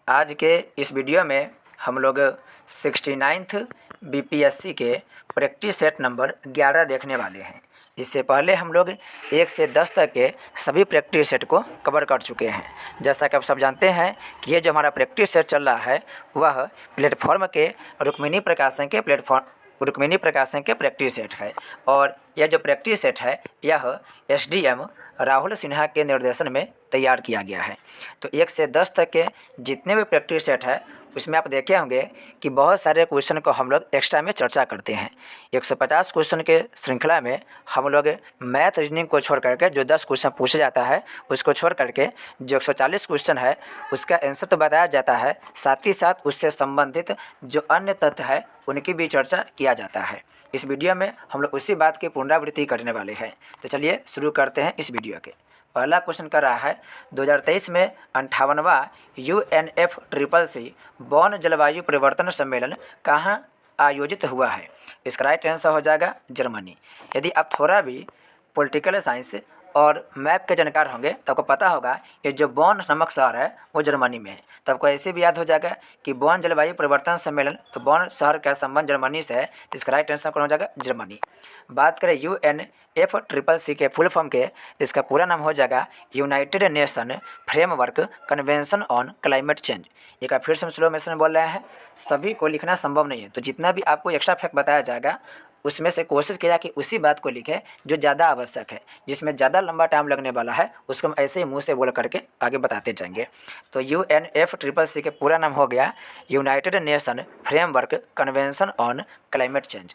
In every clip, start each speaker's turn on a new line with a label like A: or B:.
A: आज के इस वीडियो में हम लोग 69th बीपीएससी के प्रैक्टिस सेट नंबर 11 देखने वाले हैं। इससे पहले हम लोग 1 से 10 तक के सभी प्रैक्टिस सेट को कवर कर चुके हैं। जैसा कि आप सब जानते हैं कि ये जो हमारा प्रैक्टिस सेट चल रहा है वह प्लेटफॉर्म के रुक्मिणी प्रकाशन के प्रैक्टिस सेट है। और यह जो प्रैक्टिस सेट है यह एसडीएम राहुल सिन्हा के निर्देशन में तैयार किया गया है। तो 1 से 10 तक के जितने भी प्रैक्टिस सेट है उसमें आप देखे होंगे कि बहुत सारे क्वेश्चन को हम लोग एक्स्ट्रा में चर्चा करते हैं। 150 क्वेश्चन के श्रृंखला में हम लोग मैथ रीजनिंग को छोड़ करके जो 10 क्वेश्चन पूछा जाता है उसको छोड़ करके जो 140 क्वेश्चन है उसका आंसर तो बताया जाता है, साथ ही साथ उससे संबंधित जो अन्य तथ्य है उनकी भी चर्चा किया जाता है। इस वीडियो में हम लोग उसी बात की पुनरावृत्ति करने वाले हैं। तो चलिए शुरू करते हैं इस वीडियो के। पहला क्वेश्चन कर रहा है 2023 में 58वां UNFCCC बौन जलवायु परिवर्तन सम्मेलन कहाँ आयोजित हुआ है। इसका राइट आंसर हो जाएगा जर्मनी। यदि आप थोड़ा भी पॉलिटिकल साइंस और मैप के जानकार होंगे तो आपको पता होगा ये जो बॉन नामक शहर है वो जर्मनी में है। तो आपको ऐसे भी याद हो जाएगा कि बॉन जलवायु परिवर्तन सम्मेलन, तो बॉन शहर का संबंध जर्मनी से है, तो इसका राइट आंसर कौन हो जाएगा जर्मनी। बात करें UNFCCC के फुल फॉर्म के, तो इसका पूरा नाम हो जाएगा United nation framework convention on climate change. एक फिर से हम स्लो मोशन में बोल रहे हैं, सभी को लिखना संभव नहीं है, तो जितना भी आपको एक्स्ट्रा फैक्ट बताया जाएगा उसमें से कोशिश किया कि उसी बात को लिखें जो ज़्यादा आवश्यक है, जिसमें ज़्यादा लंबा टाइम लगने वाला है उसको हम ऐसे ही मुंह से बोल करके आगे बताते जाएंगे। तो UNFCCC के पूरा नाम हो गया United nation framework convention on climate change.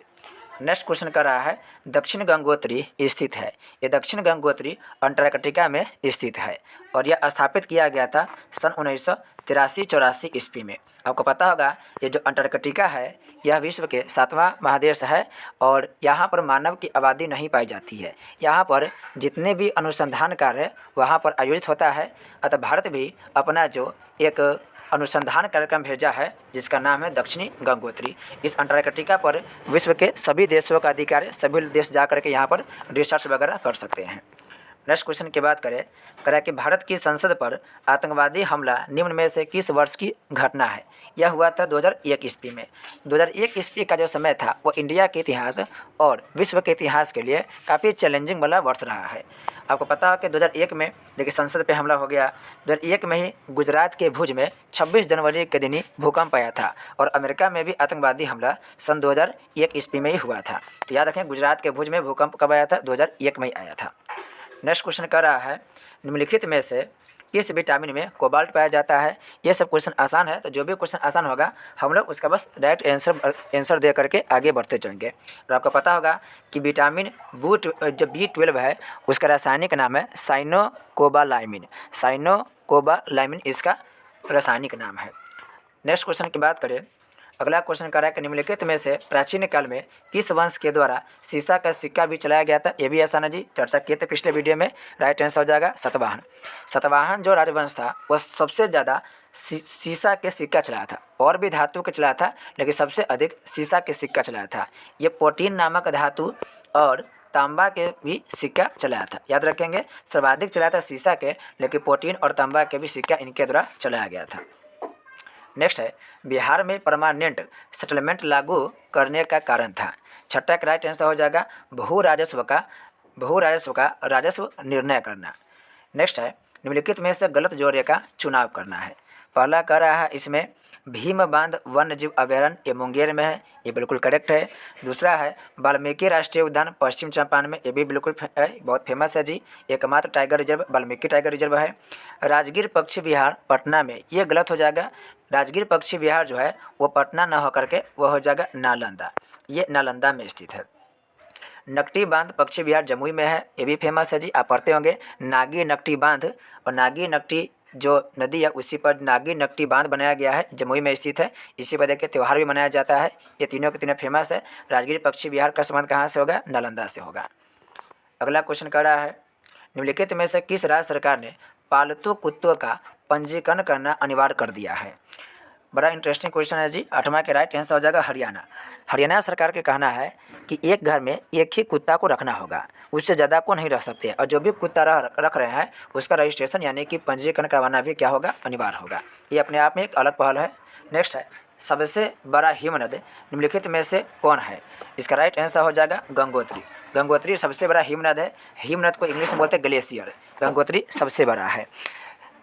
A: Next question कर रहा है दक्षिण गंगोत्री स्थित है। ये दक्षिण गंगोत्री अंटार्कटिका में स्थित है और यह स्थापित किया गया था सन 1983-84 ईस्वी में। आपको पता होगा ये जो अंटार्कटिका है यह विश्व के 7वां महादेश है और यहाँ पर मानव की आबादी नहीं पाई जाती है। यहाँ पर जितने भी अनुसंधान कार्य वहाँ पर आयोजित होता है, अतः भारत भी अपना जो एक अनुसंधान कार्यक्रम भेजा है जिसका नाम है दक्षिणी गंगोत्री। इस अंटार्कटिका पर विश्व के सभी देशों का अधिकार, सभी देश जा कर के यहाँ पर रिसर्च वगैरह कर सकते हैं। नेक्स्ट क्वेश्चन की बात करें कि भारत की संसद पर आतंकवादी हमला निम्न में से किस वर्ष की घटना है। यह हुआ था 2001 ईस्वी में। 2001 ईस्वी का जो समय था वो इंडिया के इतिहास और विश्व के इतिहास के लिए काफ़ी चैलेंजिंग वाला वर्ष रहा है। आपको पता है कि 2001 में देखिए संसद पे हमला हो गया। 2001 में ही गुजरात के भुज में 26 जनवरी के दिन ही भूकंप आया था और अमेरिका में भी आतंकवादी हमला सन 2001 ईस्वी में ही हुआ था। तो याद रखें गुजरात के भुज में भूकंप कब आया था, 2001 में ही आया था। नेक्स्ट क्वेश्चन कर रहा है निम्नलिखित में से किस विटामिन में कोबाल्ट पाया जाता है। ये सब क्वेश्चन आसान है, तो जो भी क्वेश्चन आसान होगा हम लोग उसका बस डायरेक्ट आंसर दे करके आगे बढ़ते जाएंगे। और आपको पता होगा कि विटामिन जो B12 है उसका रासायनिक नाम है साइनोकोबालामिन। साइनोकोबालामिन इसका रासायनिक नाम है। नेक्स्ट क्वेश्चन की बात करें, अगला क्वेश्चन कर रहा है कि निम्नलिखित में से प्राचीन काल में किस वंश के द्वारा सीसा का सिक्का भी चलाया गया था। ये भी आसान है जी, चर्चा किए थे पिछले वीडियो में। राइट आंसर हो जाएगा सतवाहन। सतवाहन जो राजवंश था वह सबसे ज़्यादा सीसा के सिक्का चलाया था, और भी धातु के चलाया था लेकिन सबसे अधिक सीसा के सिक्का चलाया था। ये प्रोटीन नामक धातु और तांबा के भी सिक्का चलाया था। याद रखेंगे सर्वाधिक चलाया था सीसा के, लेकिन प्रोटीन और तांबा के भी सिक्का इनके द्वारा चलाया गया था। नेक्स्ट है बिहार में परमानेंट सेटलमेंट लागू करने का कारण था। छठा का राइट आंसर हो जाएगा भू राजस्व का राजस्व निर्णय करना। नेक्स्ट है निम्नलिखित में से गलत जोड़े का चुनाव करना है। पहला कह रहा है इसमें भीम बांध वन्य जीव अभयारण्य ये मुंगेर में है, ये बिल्कुल करेक्ट है। दूसरा है वाल्मीकि राष्ट्रीय उद्यान पश्चिम चंपारण में, ये भी बिल्कुल है, बहुत फेमस है जी। एकमात्र tiger reserve Valmiki tiger reserve है। राजगीर पक्षी विहार पटना में, ये गलत हो जाएगा। राजगीर पक्षी विहार जो है वो पटना न होकर के वह हो जाएगा नालंदा, ये नालंदा में स्थित है। नकटी बांध पक्षी विहार जमुई में है, ये भी फेमस है जी, आप पढ़ते होंगे नागी नकटी बांध। और नागी नकटी जो नदी है उसी पर नागी नकटी बांध बनाया गया है, जमुई में स्थित है। इसी पर देखिए त्यौहार भी मनाया जाता है। ये तीनों के तीनों फेमस है। राजगीर पक्षी विहार का संबंध कहाँ से होगा, नालंदा से होगा। अगला क्वेश्चन कर रहा है निम्नलिखित में से किस राज्य सरकार ने पालतू कुत्तों का पंजीकरण करना अनिवार्य कर दिया है। बड़ा इंटरेस्टिंग क्वेश्चन है जी। 8वां के राइट आंसर हो जाएगा हरियाणा। हरियाणा सरकार के कहना है कि एक घर में एक ही कुत्ता को रखना होगा, उससे ज़्यादा को नहीं रख सकते, और जो भी कुत्ता रख रहे हैं उसका रजिस्ट्रेशन यानी कि पंजीकरण करवाना भी क्या होगा, अनिवार्य होगा। ये अपने आप में एक अलग पहल है। नेक्स्ट है, सबसे बड़ा हिमनद निम्नलिखित में से कौन है? इसका राइट आंसर हो जाएगा गंगोत्री। गंगोत्री सबसे बड़ा हिमनद है। हिमनद को इंग्लिश में बोलते हैं ग्लेशियर। गंगोत्री सबसे बड़ा है।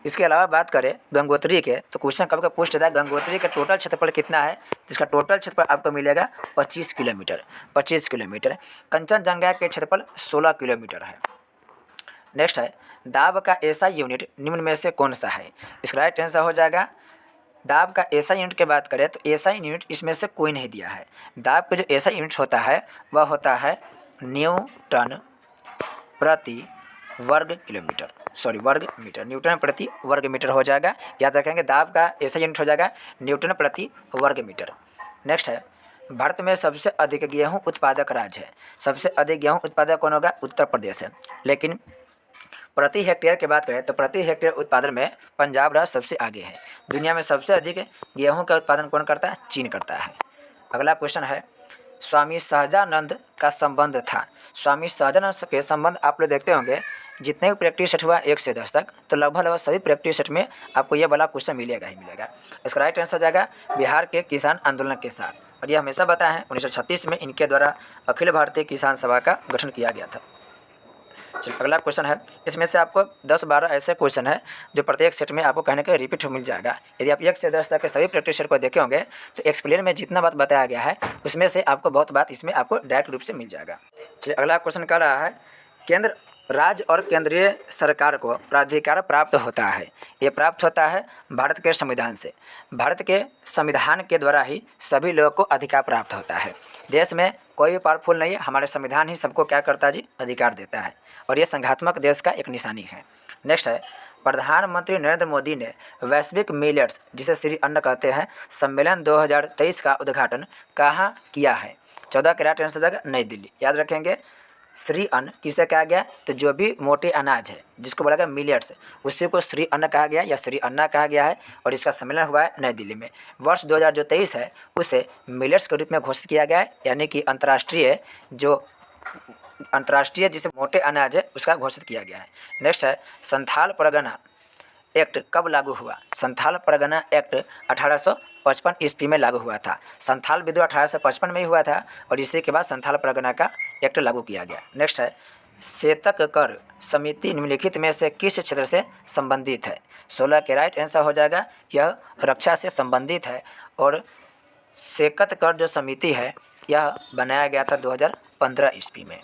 A: इसके अलावा बात करें गंगोत्री के, तो क्वेश्चन कब का पूछ रहा है गंगोत्री का टोटल क्षेत्रफल कितना है? इसका टोटल क्षेत्रफल आपको मिलेगा 25 किलोमीटर। 25 किलोमीटर। कंचनजंगा के क्षेत्रफल 16 किलोमीटर है। नेक्स्ट है, दाब का ऐसा यूनिट निम्न में से कौन सा है? इसका राइट आंसर हो जाएगा, दाब का ऐसा यूनिट की बात करें तो ऐसा यूनिट इसमें से कोई नहीं दिया है। दाब का जो ऐसा यूनिट होता है वह होता है न्यूटन प्रति वर्ग किलोमीटर, सॉरी वर्ग मीटर। न्यूटन प्रति वर्ग मीटर हो जाएगा। याद रखेंगे, दाब का ऐसा यूनिट हो जाएगा न्यूटन प्रति वर्ग मीटर। नेक्स्ट है, भारत में सबसे अधिक गेहूं उत्पादक राज्य है। सबसे अधिक गेहूं उत्पादक कौन होगा? उत्तर प्रदेश है। लेकिन प्रति हेक्टेयर की बात करें तो प्रति हेक्टेयर उत्पादन में पंजाब राज्य सबसे आगे है। दुनिया में सबसे अधिक गेहूं का उत्पादन कौन करता है? चीन करता है। अगला क्वेश्चन है, स्वामी सहजानंद का संबंध था। स्वामी सहजानंद के संबंध आप लोग देखते होंगे, जितने भी प्रैक्टिस सेट हुआ 1 से 10 तक, तो लगभग सभी प्रैक्टिस सेट में आपको ये वाला क्वेश्चन मिलेगा ही मिलेगा। इसका राइट आंसर हो जाएगा बिहार के किसान आंदोलन के साथ। और ये हमेशा बताया है 1936 में इनके द्वारा अखिल भारतीय किसान सभा का गठन किया गया था। चलिए अगला क्वेश्चन है, इसमें से आपको 10-12 ऐसे क्वेश्चन है जो प्रत्येक सेट में आपको कहने का रिपीट मिल जाएगा। यदि आप 1 से 10 तक के सभी प्रैक्टिस सेट को देखे होंगे तो एक्सप्लेन में जितना बात बताया गया है उसमें से आपको बहुत बात इसमें आपको डायरेक्ट रूप से मिल जाएगा। चलिए अगला क्वेश्चन कह रहा है, केंद्र राज्य और केंद्रीय सरकार को प्राधिकार प्राप्त होता है। ये प्राप्त होता है भारत के संविधान से। भारत के संविधान के द्वारा ही सभी लोगों को अधिकार प्राप्त होता है। देश में कोई भी पावरफुल नहीं है, हमारे संविधान ही सबको क्या करता है जी? अधिकार देता है। और ये संघात्मक देश का एक निशानी है। नेक्स्ट है, प्रधानमंत्री नरेंद्र मोदी ने वैश्विक मिलेट्स, जिसे श्री अन्न कहते हैं, सम्मेलन 2023 का उद्घाटन कहाँ किया है? 14 के राइट आंसर जाएगा नई दिल्ली। याद रखेंगे, श्री अन्न किसे कहा गया? तो जो भी मोटे अनाज है जिसको बोला गया मिलेट्स, उसी को श्री अन्न कहा गया या श्री अन्ना कहा गया है। और इसका सम्मेलन हुआ है नई दिल्ली में। वर्ष 2023 है उसे मिलेट्स के रूप में घोषित किया गया है, यानी कि अंतर्राष्ट्रीय जिसे मोटे अनाज है उसका घोषित किया गया है। नेक्स्ट है, संथाल परगना एक्ट कब लागू हुआ? संथाल परगना एक्ट 1855 ईस्वी में लागू हुआ था। संथाल विद्रोह 1855 में ही हुआ था और इसी के बाद संथाल परगना का एक्ट लागू किया गया। नेक्स्ट है, सेतक कर समिति निम्नलिखित में से किस क्षेत्र से संबंधित है? 16 के राइट आंसर हो जाएगा, यह रक्षा से संबंधित है। और सेकत कर जो समिति है यह बनाया गया था 2015 ईस्वी में।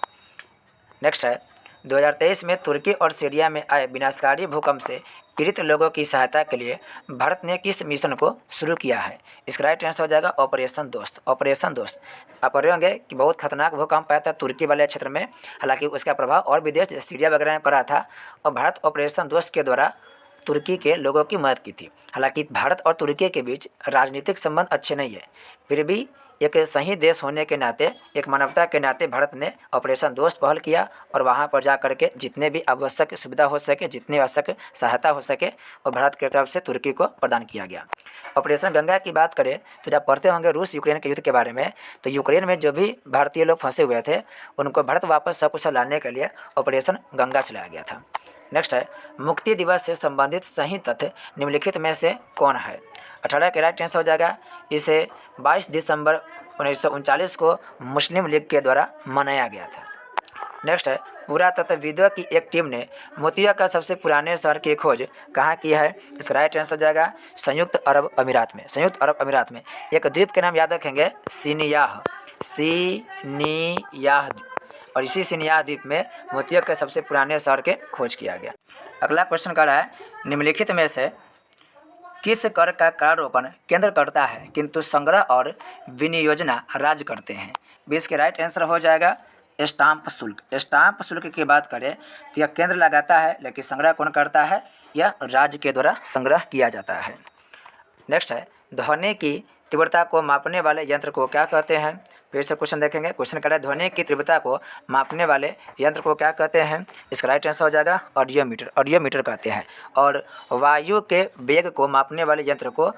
A: नेक्स्ट है, 2023 में तुर्की और सीरिया में आए विनाशकारी भूकंप से पीड़ित लोगों की सहायता के लिए भारत ने किस मिशन को शुरू किया है? इसका राइट आंसर हो जाएगा ऑपरेशन दोस्त। ऑपरेशन दोस्त। आप पढ़ रहे होंगे कि बहुत खतरनाक भूकंप आया था तुर्की वाले क्षेत्र में, हालांकि उसका प्रभाव और भी देश सीरिया वगैरह में पड़ा था और भारत ऑपरेशन दोस्त के द्वारा तुर्की के लोगों की मदद की थी। हालांकि भारत और तुर्की के बीच राजनीतिक संबंध अच्छे नहीं है, फिर भी एक सही देश होने के नाते, एक मानवता के नाते भारत ने ऑपरेशन दोस्त पहल किया और वहां पर जा करके जितने भी आवश्यक सुविधा हो सके, जितनी आवश्यक सहायता हो सके और भारत की तरफ से तुर्की को प्रदान किया गया। ऑपरेशन गंगा की बात करें तो जब पढ़ते होंगे रूस यूक्रेन के युद्ध के बारे में, तो यूक्रेन में जो भी भारतीय लोग फंसे हुए थे उनको भारत वापस सकुशल लाने के लिए ऑपरेशन गंगा चलाया गया था। नेक्स्ट है, मुक्ति दिवस से संबंधित सही तथ्य निम्नलिखित में से कौन है? 18 के राइट आंसर हो जाएगा, इसे 22 दिसंबर 1939 को मुस्लिम लीग के द्वारा मनाया गया था। नेक्स्ट है, पुरातत्वविदों की एक टीम ने मोतिया का सबसे पुराने शहर की खोज कहाँ की है? इसका राइट आंसर हो जाएगा संयुक्त अरब अमीरात में। संयुक्त अरब अमीरात में एक द्वीप के नाम याद रखेंगे, सिनियाह। सिनियाह। और इसी सिनियाह द्वीप में मोतिया के सबसे पुराने शहर के खोज किया गया। अगला क्वेश्चन कर रहा है, निम्नलिखित में से किस कर का करारोपण केंद्र करता है किंतु संग्रह और विनियोजना राज्य करते हैं? 20 के राइट आंसर हो जाएगा स्टाम्प शुल्क। स्टाम्प शुल्क की बात करें तो यह केंद्र लगाता है, लेकिन संग्रह कौन करता है? यह राज्य के द्वारा संग्रह किया जाता है। नेक्स्ट है, ध्वनि की तीव्रता को मापने वाले यंत्र को क्या कहते हैं? फिर से क्वेश्चन देखेंगे। क्वेश्चन कह रहा है, ध्वनि की तीव्रता को मापने वाले यंत्र को क्या कहते हैं? इसका राइट आंसर हो जाएगा ऑडियोमीटर। ऑडियोमीटर कहते हैं। और वायु के वेग को मापने वाले यंत्र को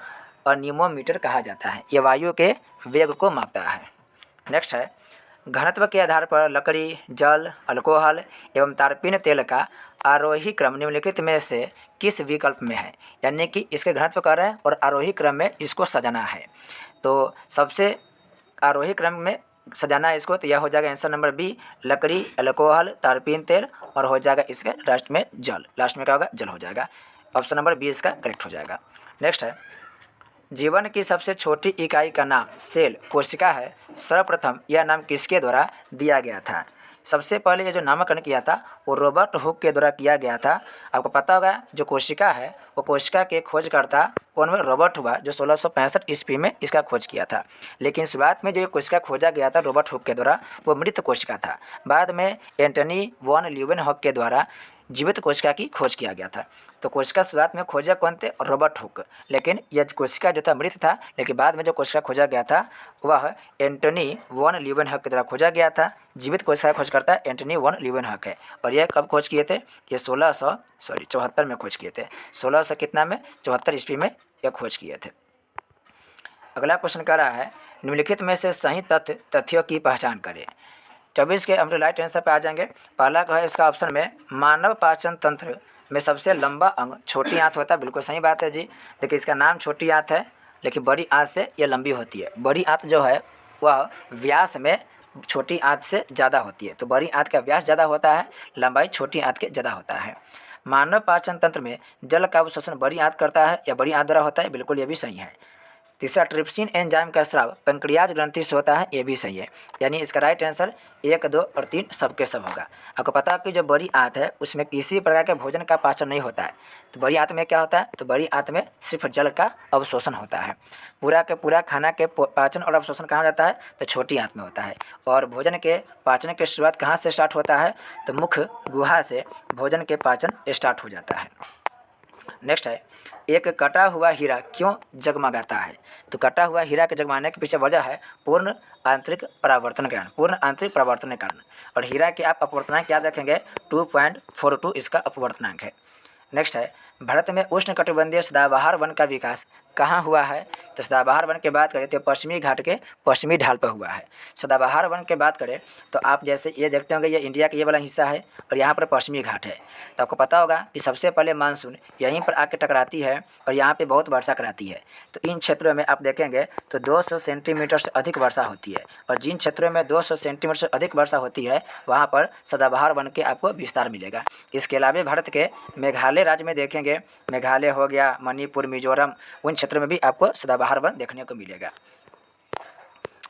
A: अनिमोमीटर कहा जाता है। ये वायु के वेग को मापता है। नेक्स्ट है, घनत्व के आधार पर लकड़ी, जल, अल्कोहल एवं तारपीन तेल का आरोही क्रम निम्नलिखित में से किस विकल्प में है। यानी कि इसके घनत्व कर रहे हैं और आरोही क्रम में इसको सजाना है। तो सबसे आरोही क्रम में सजाना है इसको, तो यह हो जाएगा आंसर नंबर बी, लकड़ी, अल्कोहल, तारपीन तेल और हो जाएगा इसके लास्ट में जल। लास्ट में क्या होगा, जल हो जाएगा। ऑप्शन नंबर बी इसका करेक्ट हो जाएगा। नेक्स्ट है, जीवन की सबसे छोटी इकाई का नाम सेल कोशिका है। सर्वप्रथम यह नाम किसके द्वारा दिया गया था। सबसे पहले ये जो नामकरण किया था वो रॉबर्ट हुक के द्वारा किया गया था। आपको पता होगा जो कोशिका है वो कोशिका के खोजकर्ता कौन हुआ, रॉबर्ट हुआ, जो 1665 ईस्वी में इसका खोज किया था। लेकिन शुरुआत में जो कोशिका खोजा गया था रॉबर्ट हुक के द्वारा वो मृत कोशिका था। बाद में एंटनी वॉन ल्यूवेनहॉक के द्वारा जीवित कोशिका की खोज किया गया था। तो कोशिका शुरुआत में खोजा कौन थे, रॉबर्ट हुक। लेकिन यह कोशिका जो था मृत था, लेकिन बाद में जो कोशिका खोजा गया था वह एंटनी वॉन ल्यूवेनहॉक के द्वारा खोजा गया था। जीवित कोशिका का खोज करता एंटनी वॉन ल्यूवेनहॉक है। और यह कब खोज किए थे, ये 1674 में खोज किए थे। 1600 कितना में, 74 ईस्वी में यह खोज किए थे। अगला क्वेश्चन कह रहा है, निम्नलिखित में से सही तथ्यों की पहचान करें। 24 के हम तो राइट आंसर पे आ जाएंगे। पहला का है इसका ऑप्शन में, मानव पाचन तंत्र में सबसे लंबा अंग छोटी आंत होता है। बिल्कुल सही बात है जी। देखिए इसका नाम छोटी आंत है, लेकिन बड़ी आंत से ये लंबी होती है। बड़ी आंत जो है वह व्यास में छोटी आंत से ज़्यादा होती है। तो बड़ी आंत का व्यास ज़्यादा होता है, लंबाई छोटी आंत के ज़्यादा होता है। मानव पाचन तंत्र में जल का अवशोषण बड़ी आंत करता है या बड़ी आंत द्वारा होता है, बिल्कुल ये भी सही है। तीसरा, ट्रिप्सिन एंजाइम का स्राव पैंक्रियाज ग्रंथि से होता है, ये भी सही है। यानी इसका राइट आंसर 1, 2 और 3 सबके सब होगा। आपको पता है कि जो बड़ी आंत है उसमें किसी प्रकार के भोजन का पाचन नहीं होता है। तो बड़ी आंत में क्या होता है, तो बड़ी आंत में सिर्फ जल का अवशोषण होता है। पूरा के पूरा खाना के पाचन और अवशोषण कहाँ जाता है, तो छोटी आंत में होता है। और भोजन के पाचन की शुरुआत कहाँ से स्टार्ट होता है, तो मुख गुहा से भोजन के पाचन स्टार्ट हो जाता है। नेक्स्ट है, एक कटा हुआ हीरा क्यों जगमगाता है। तो कटा हुआ हीरा के जगमाने के पीछे वजह है पूर्ण आंतरिक परावर्तन के कारण, पूर्ण आंतरिक परावर्तन के कारण। और हीरा के आप अपवर्तनांक याद रखेंगे, 2.42 इसका अपवर्तनांक है। नेक्स्ट है, भारत में उष्णकटिबंधीय सदाबहार वन का विकास कहाँ हुआ है। तो सदाबहार वन की बात करें तो पश्चिमी घाट के पश्चिमी ढाल पर हुआ है। सदाबहार वन की बात करें तो आप जैसे ये देखते होंगे, ये इंडिया का ये वाला हिस्सा है और यहाँ पर पश्चिमी घाट है। तो आपको पता होगा कि सबसे पहले मानसून यहीं पर आके टकराती है और यहाँ पे बहुत वर्षा कराती है। तो इन क्षेत्रों में आप देखेंगे तो 200 सेंटीमीटर से अधिक वर्षा होती है। और जिन क्षेत्रों में 200 सेंटीमीटर से अधिक वर्षा होती है वहाँ पर सदाबहार वन के आपको विस्तार मिलेगा। इसके अलावा भारत के मेघालय राज्य में देखेंगे, मेघालय हो गया, मणिपुर, मिजोरम, उन क्षेत्रों में भी आपको सदाबहार वन देखने को मिलेगा।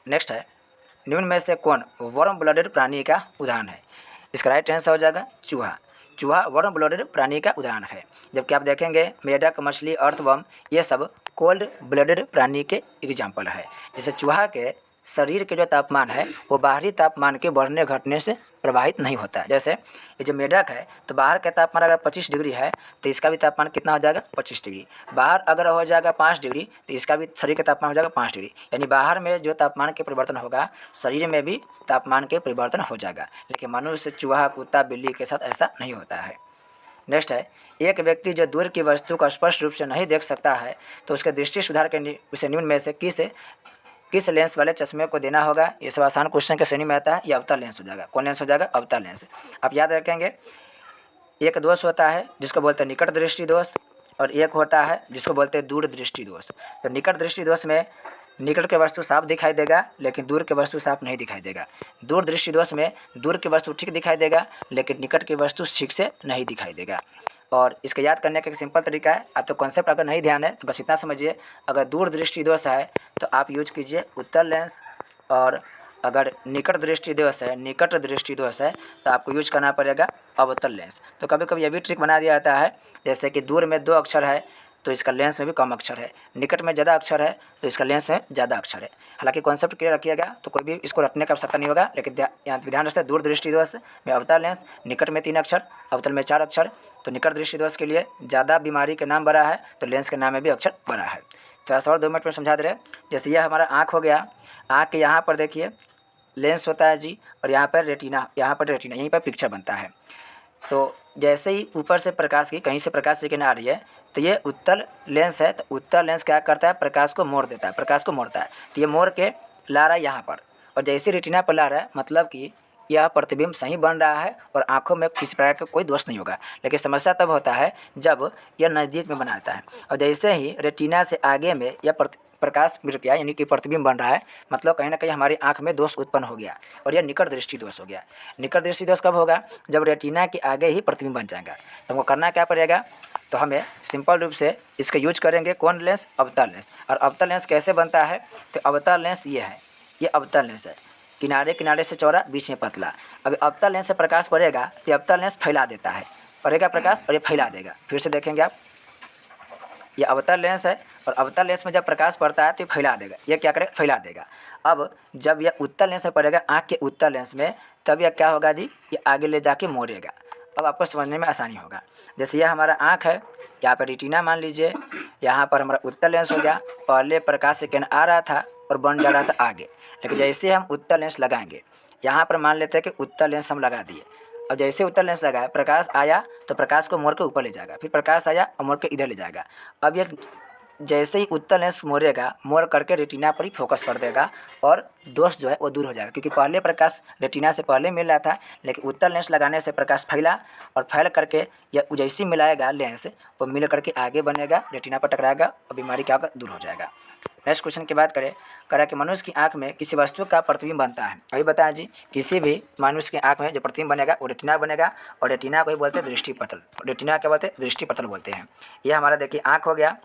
A: नेक्स्ट है, निम्न में से कौन वार्म ब्लडेड प्राणी का उदाहरण है। इसका राइट आंसर हो जाएगा चूहा। चूहा वार्म ब्लडेड प्राणी का उदाहरण है। जबकि आप देखेंगे मेढक, मछली, अर्थवर्म, ये सब कोल्ड ब्लडेड प्राणी के एग्जाम्पल है। जैसे चूहा के शरीर के जो तापमान है वो बाहरी तापमान के बढ़ने घटने से प्रभावित नहीं होता है। जैसे ये जो मेढक है तो बाहर का तापमान अगर 25 डिग्री है तो इसका भी तापमान कितना हो जाएगा, 25 डिग्री। बाहर अगर हो जाएगा 5 डिग्री तो इसका भी शरीर का तापमान हो जाएगा 5 डिग्री। यानी बाहर में जो तापमान के परिवर्तन होगा शरीर में भी तापमान के परिवर्तन हो जाएगा। लेकिन मनुष्य, चूहा, कुत्ता, बिल्ली के साथ ऐसा नहीं होता है। नेक्स्ट है, एक व्यक्ति जो दूर की वस्तु को स्पष्ट रूप से नहीं देख सकता है तो उसके दृष्टि सुधार के उसे निम्न में से किस लेंस वाले चश्मे को देना होगा। ये सब आसान क्वेश्चन के श्रेणी में आता है। ये अवतल लेंस हो जाएगा। कौन लेंस हो जाएगा, अवतल लेंस। आप याद रखेंगे, एक दोष होता है जिसको बोलते हैं निकट दृष्टि दोष और एक होता है जिसको बोलते हैं दूर दृष्टि दोष। तो निकट दृष्टि दोष में निकट की वस्तु साफ दिखाई देगा लेकिन दूर की वस्तु साफ नहीं दिखाई देगा। दूर दृष्टि दोष में दूर की वस्तु ठीक दिखाई देगा लेकिन निकट की वस्तु ठीक से नहीं दिखाई देगा। और इसको याद करने का एक सिंपल तरीका है, आप तो कॉन्सेप्ट अगर नहीं ध्यान है तो बस इतना समझिए, अगर दूर दृष्टि दोष है तो आप यूज कीजिए उत्तल लेंस, और अगर निकट दृष्टि दोष है तो आपको यूज करना पड़ेगा अवतल लेंस। तो कभी कभी ये भी ट्रिक बना दिया जाता है, जैसे कि दूर में 2 अक्षर है तो इसका लेंस में भी कम अक्षर है, निकट में ज़्यादा अक्षर है तो इसका लेंस में ज़्यादा अक्षर है। हालांकि कॉन्सेप्ट क्लियर रखिएगा तो कोई भी इसको रखने का आवश्यकता नहीं होगा। लेकिन यहाँ ध्यान रखते दूर दृष्टि दोष में अवतल लेंस, निकट में 3 अक्षर, अवतल में 4 अक्षर। तो निकट दृष्टि दोष के लिए ज़्यादा बीमारी के नाम बड़ा है तो लेंस के नाम में भी अक्षर बड़ा है। थोड़ा सा और 2 मिनट में समझा दे रहे। जैसे यह हमारा आँख हो गया, आँख के यहाँ पर देखिए लेंस होता है जी, और यहाँ पर रेटिना, यहीं पर पिक्चर बनता है। तो जैसे ही ऊपर से प्रकाश की कहीं से प्रकाश की किरण आ रही है तो ये उत्तल लेंस है, तो उत्तल लेंस क्या करता है, प्रकाश को मोड़ देता है, प्रकाश को मोड़ता है। तो ये मोड़ के ला रहा है यहाँ पर, और जैसे रेटिना पर ला रहा है मतलब कि यह प्रतिबिंब सही बन रहा है और आंखों में किसी प्रकार का कोई दोष नहीं होगा। लेकिन समस्या तब होता है जब यह नज़दीक में बनाता है, और जैसे ही रेटिना से आगे में यह प्रकाश मिल गया, यानी कि प्रतिबिंब बन रहा है, मतलब कहीं ना कहीं हमारी आंख में दोष उत्पन्न हो गया, और यह निकट दृष्टि दोष हो गया। निकट दृष्टि दोष कब होगा, जब रेटिना के आगे ही प्रतिबिंब बन जाएगा। तो हमको करना क्या पड़ेगा, तो हमें सिंपल रूप से इसका यूज करेंगे कौन लेंस, अवतल लेंस। और अवतल लेंस कैसे बनता है, तो अवतल लेंस ये है, ये अवतल लेंस है, किनारे किनारे से चौड़ा, बीच में पतला। अब अवतल लेंस से प्रकाश पड़ेगा तो अवतल लेंस फैला देता है, पड़ेगा प्रकाश और ये फैला देगा। फिर से देखेंगे आप, ये अवतल लेंस है, और अवतल लेंस में जब प्रकाश पड़ता है तो ये फैला देगा, ये क्या करेगा, फैला देगा। अब जब यह उत्तल लेंस में पड़ेगा आँख के उत्तल लेंस में, तब यह क्या होगा जी, ये आगे ले जाके मोड़ेगा। अब आपको समझने में आसानी होगा। जैसे यह हमारा आँख है, यहाँ पर रेटिना मान लीजिए, यहाँ पर हमारा उत्तल लेंस हो गया, पहले प्रकाश से किरण आ रहा था और बन जा रहा था आगे, लेकिन जैसे हम उत्तल लेंस लगाएंगे, यहाँ पर मान लेते हैं कि उत्तल लेंस हम लगा दिए। अब जैसे उत्तल लेंस लगाया, प्रकाश आया तो प्रकाश को मोड़ के ऊपर ले जाएगा, फिर प्रकाश आया और मोड़ के इधर ले जाएगा। अब ये जैसे ही उत्तल लेंस मोड़ेगा, मोड़ करके रेटिना पर ही फोकस कर देगा, और दोष जो है वो दूर हो जाएगा, क्योंकि पहले प्रकाश रेटिना से पहले मिल रहा था, लेकिन उत्तल लेंस लगाने से प्रकाश फैला, और फैल करके या जैसे ही मिलाएगा लेंस, वो मिल करके आगे बनेगा, रेटिना पर टकराएगा और बीमारी क्या होगा, दूर हो जाएगा। नेक्स्ट क्वेश्चन की बात करें, करा कि मनुष्य की आंख में किसी वस्तु का प्रतिबिंब बनता है। अभी बताएं जी, किसी भी मनुष्य की आंख में जो प्रतिबिंब बनेगा वो रेटिना बनेगा, और रेटिना को ही बोलते हैं दृष्टि पटल। रेटिना क्या बोलते हैं, दृष्टि पटल बोलते हैं। ये हमारा देखिए आंख हो गया,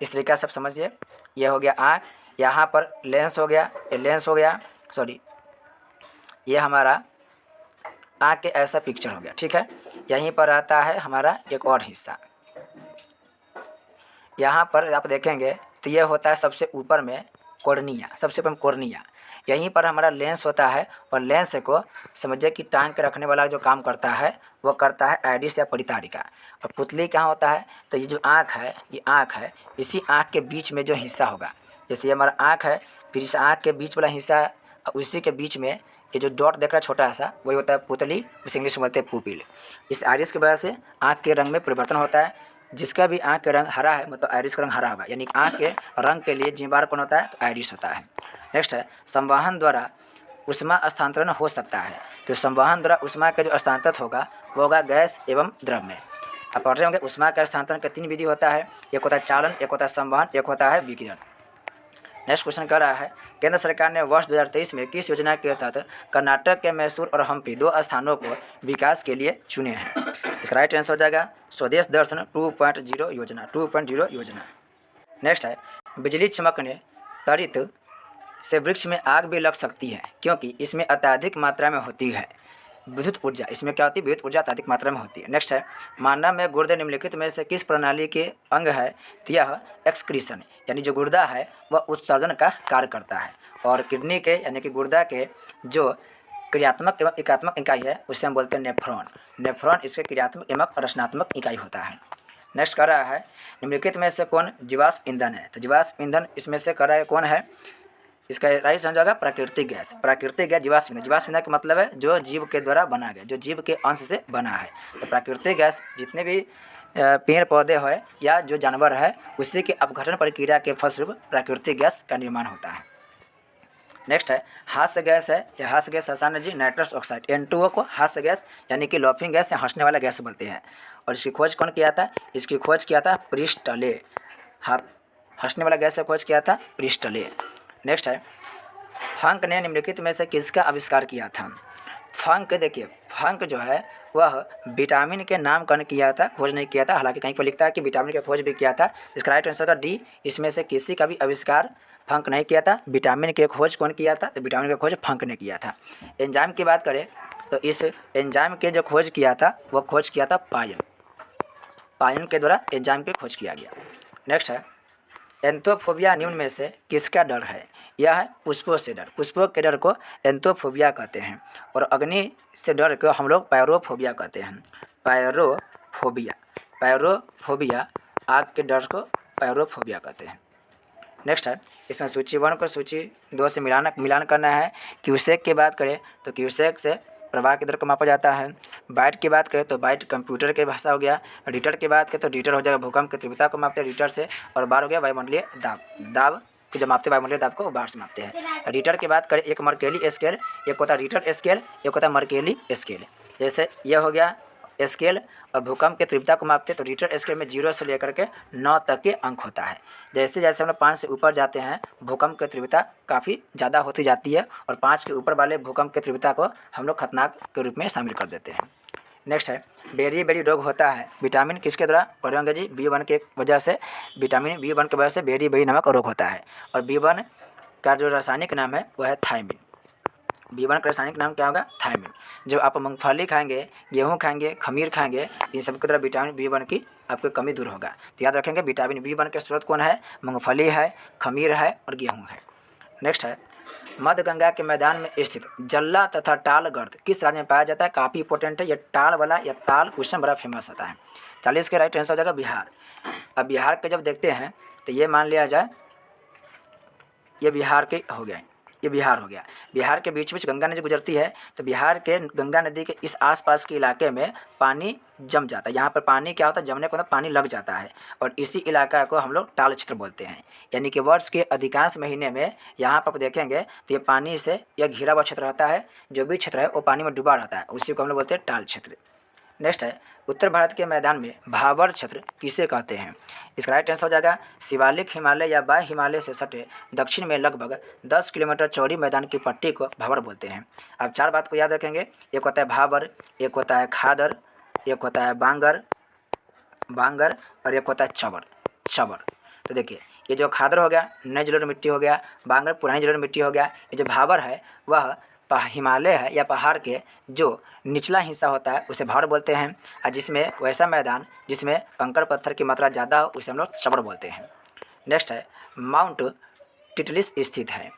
A: इस तरीका से सब समझिए, ये हो गया आँख, यहाँ पर लेंस हो गया, ये लेंस हो गया, सॉरी ये हमारा आँख के ऐसा पिक्चर हो गया, ठीक है। यहीं पर आता है हमारा एक और हिस्सा, यहाँ पर आप देखेंगे तो ये होता है सबसे ऊपर में कॉर्निया, सबसे ऊपर में कॉर्निया, यहीं पर हमारा लेंस होता है, और लेंस को समझिए कि टांग के रखने वाला जो काम करता है वो करता है आइरिस या परितारिका। और पुतली कहाँ होता है, तो ये जो आँख है, ये आँख है, इसी आँख के बीच में जो हिस्सा होगा, जैसे ये हमारा आँख है, फिर इस आँख के बीच वाला हिस्सा है, और उसी के बीच में ये जो डॉट देख रहा है छोटा सा, वही होता है पुतली, उसे इंग्लिश में बोलते हैं पुपिल। इस आइरिस की वजह से आँख के रंग में परिवर्तन होता है। जिसका भी आँख का रंग हरा है मतलब आइरिस का रंग हरा होगा, यानी आँख के रंग के लिए जिम्मेदार कौन होता है, तो आइरिस होता है। नेक्स्ट है, संवहन द्वारा उष्मा स्थानांतरण हो सकता है। तो संवहन द्वारा उष्मा का जो स्थानांतरित होगा वो होगा गैस एवं द्रव में। आप पढ़ रहे होंगे उष्मा का स्थानांतरण का 3 विधि होता है, एक होता है चालन, एक होता है संवहन, एक होता है विकिरण। नेक्स्ट क्वेश्चन कर रहा है, केंद्र सरकार ने वर्ष 2023 में किस योजना के तहत कर्नाटक के मैसूर और हम्पी 2 स्थानों को विकास के लिए चुने हैं। इसका राइट आंसर हो जाएगा स्वदेश दर्शन 2.0 योजना, 2.0 योजना। नेक्स्ट है, बिजली चमकने त्वरित से वृक्ष में आग भी लग सकती है क्योंकि इसमें अत्यधिक मात्रा में होती है विद्युत ऊर्जा। इसमें क्या होती है, विद्युत ऊर्जा अत्यधिक मात्रा में होती है। नेक्स्ट है, मानव में गुर्दे निम्नलिखित में से किस प्रणाली के अंग है, तो यह एक्सक्रीशन, यानी जो गुर्दा है वह उत्सर्जन का कार्य करता है। और किडनी के यानी कि गुर्दा के जो क्रियात्मक एवं एकात्मक इकाई है उसे हम बोलते हैं नेफ्रॉन। नेफ्रॉन इसके क्रियात्मक एवं रचनात्मक इकाई होता है। नेक्स्ट कर रहा है, निम्नलिखित में से कौन जीवाश्म ईंधन है, तो जीवाश्म ईंधन इसमें से कर रहा है कौन है, इसका राइट आंसर होगा प्राकृतिक गैस। प्राकृतिक गैस जीवाश्म ईंधन, जीवाश्म ईंधन का मतलब है जो जीव के द्वारा बना गया, जो जीव के अंश से बना है। तो प्राकृतिक गैस जितने भी पेड़ पौधे है या जो जानवर है उसी के अपघटन प्रक्रिया के फलस्वरूप प्राकृतिक गैस का निर्माण होता है। नेक्स्ट है, हास्य गैस है, यह हास्य गैस आसान है जी, नाइट्रस ऑक्साइड N2O को हास्य गैस यानी कि लॉफिंग गैस या हंसने वाला गैस बोलते हैं। और इसकी खोज कौन किया था, इसकी खोज किया था प्रिस्टले। हंसने वाला गैस से खोज किया था प्रिस्टले। नेक्स्ट है, फंक ने निम्नलिखित में से किसका आविष्कार किया था। फंक देखिए, फंक जो है वह विटामिन के नामकरण किया था, खोज नहीं किया था। हालांकि कहीं पर लिखता है कि विटामिन का खोज भी किया था। इसका राइट आंसर का डी, इसमें से किसी का भी आविष्कार फंक नहीं किया था। विटामिन के खोज कौन किया था, तो विटामिन का खोज फंक ने किया था। एंजाइम की बात करें तो इस एंजाइम के जो खोज किया था वह खोज किया था पायन। पायन के द्वारा एंजाइम की खोज किया गया। नेक्स्ट है, एंथोफोबिया निम्न में से किसका डर है। यह है पुष्पों से डर। पुष्पों के डर को एंथोफोबिया कहते हैं। और अग्नि से डर को हम लोग पायरोफोबिया कहते हैं। पायरोफोबिया, पायरोफोबिया आग के डर को पायरोफोबिया कहते हैं। नेक्स्ट है, इसमें सूची 1 को सूची 2 से मिलान करना है। क्यूसेक की बात करें तो क्यूसेक से प्रवाह की दर को मापा जाता है। बाइट की बात करें तो बाइट कंप्यूटर की भाषा हो गया। रीटर की बात करें तो रीटर हो जाएगा भूकंप की तीव्रता को मापते हैं रीटर से। और बार हो गया वायुमंडलीय दाब, दाब कि जब मापते वायुमंडलीय दाब को वो बार से मापते हैं। रीटर की बात करें, एक मर्केली स्केल, एक होता है रीटर स्केल, एक होता है मर्केली स्केल। जैसे यह हो गया स्केल और भूकंप की तीव्रता को मापते हैं तो रीटर स्केल में 0 से लेकर के 9 तक के अंक होता है। जैसे जैसे हम लोग 5 से ऊपर जाते हैं भूकंप की तीव्रता काफ़ी ज़्यादा होती जाती है और 5 के ऊपर वाले भूकंप की तीव्रता को हम लोग खतरनाक के रूप में शामिल कर देते हैं। नेक्स्ट है बेरी रोग होता है विटामिन किसके द्वारा पढ़े होंगे जी, B1 के वजह से, विटामिन B1 की वजह से बेरी नामक रोग होता है। और B1 का जो रासायनिक नाम है वह है थायमिन। B1 का रासायनिक नाम क्या होगा, थायमिन। जब आप मूंगफली खाएंगे, गेहूं खाएंगे, खमीर खाएंगे, इन सब की तरह विटामिन B1 की आपको कमी दूर होगा। तो याद रखेंगे विटामिन B1 के स्रोत कौन है, मूंगफली है, खमीर है और गेहूँ है। नेक्स्ट है मध्य गंगा के मैदान में स्थित जल्ला तथा टाल गर्त किस राज्य में पाया जाता है, काफ़ी इंपॉर्टेंट है ये टाल वाला या ताल क्वेश्चन बड़ा फेमस होता है। 40 के राइट आंसर हो जाएगा बिहार। अब बिहार के जब देखते हैं तो ये मान लिया जाए ये बिहार के हो गया, ये बिहार हो गया। बिहार के बीच बीच गंगा नदी गुजरती है तो बिहार के गंगा नदी के इस आसपास के इलाके में पानी जम जाता है। यहाँ पर पानी क्या होता है, जमने को मतलब पानी लग जाता है और इसी इलाका को हम लोग टाल क्षेत्र बोलते हैं। यानी कि वर्ष के अधिकांश महीने में यहाँ पर देखेंगे तो ये पानी से यह घिरा हुआ क्षेत्र रहता है, जो भी क्षेत्र है वो पानी में डूबा रहता है, उसी को हम लोग बोलते हैं टाल क्षेत्र। नेक्स्ट है उत्तर भारत के मैदान में भाबर क्षेत्र किसे कहते हैं, इसका राइट आंसर हो जाएगा शिवालिक हिमालय या बाह्य हिमालय से सटे दक्षिण में लगभग 10 किलोमीटर चौड़ी मैदान की पट्टी को भाबर बोलते हैं। अब 4 बात को याद रखेंगे, एक होता है भाबर, एक होता है खादर, एक होता है बांगर और एक होता है चबर। तो देखिए ये जो खादर हो गया नई जलोढ़ मिट्टी हो गया, बांगर पुरानी जलोढ़ मिट्टी हो गया, ये जो भाबर है वह हिमालय है या पहाड़ के जो निचला हिस्सा होता है उसे भाबर बोलते हैं। और जिसमें वैसा मैदान जिसमें कंकड़ पत्थर की मात्रा ज़्यादा हो उसे हम लोग चबर बोलते हैं। नेक्स्ट है माउंट टिटलिस स्थित है,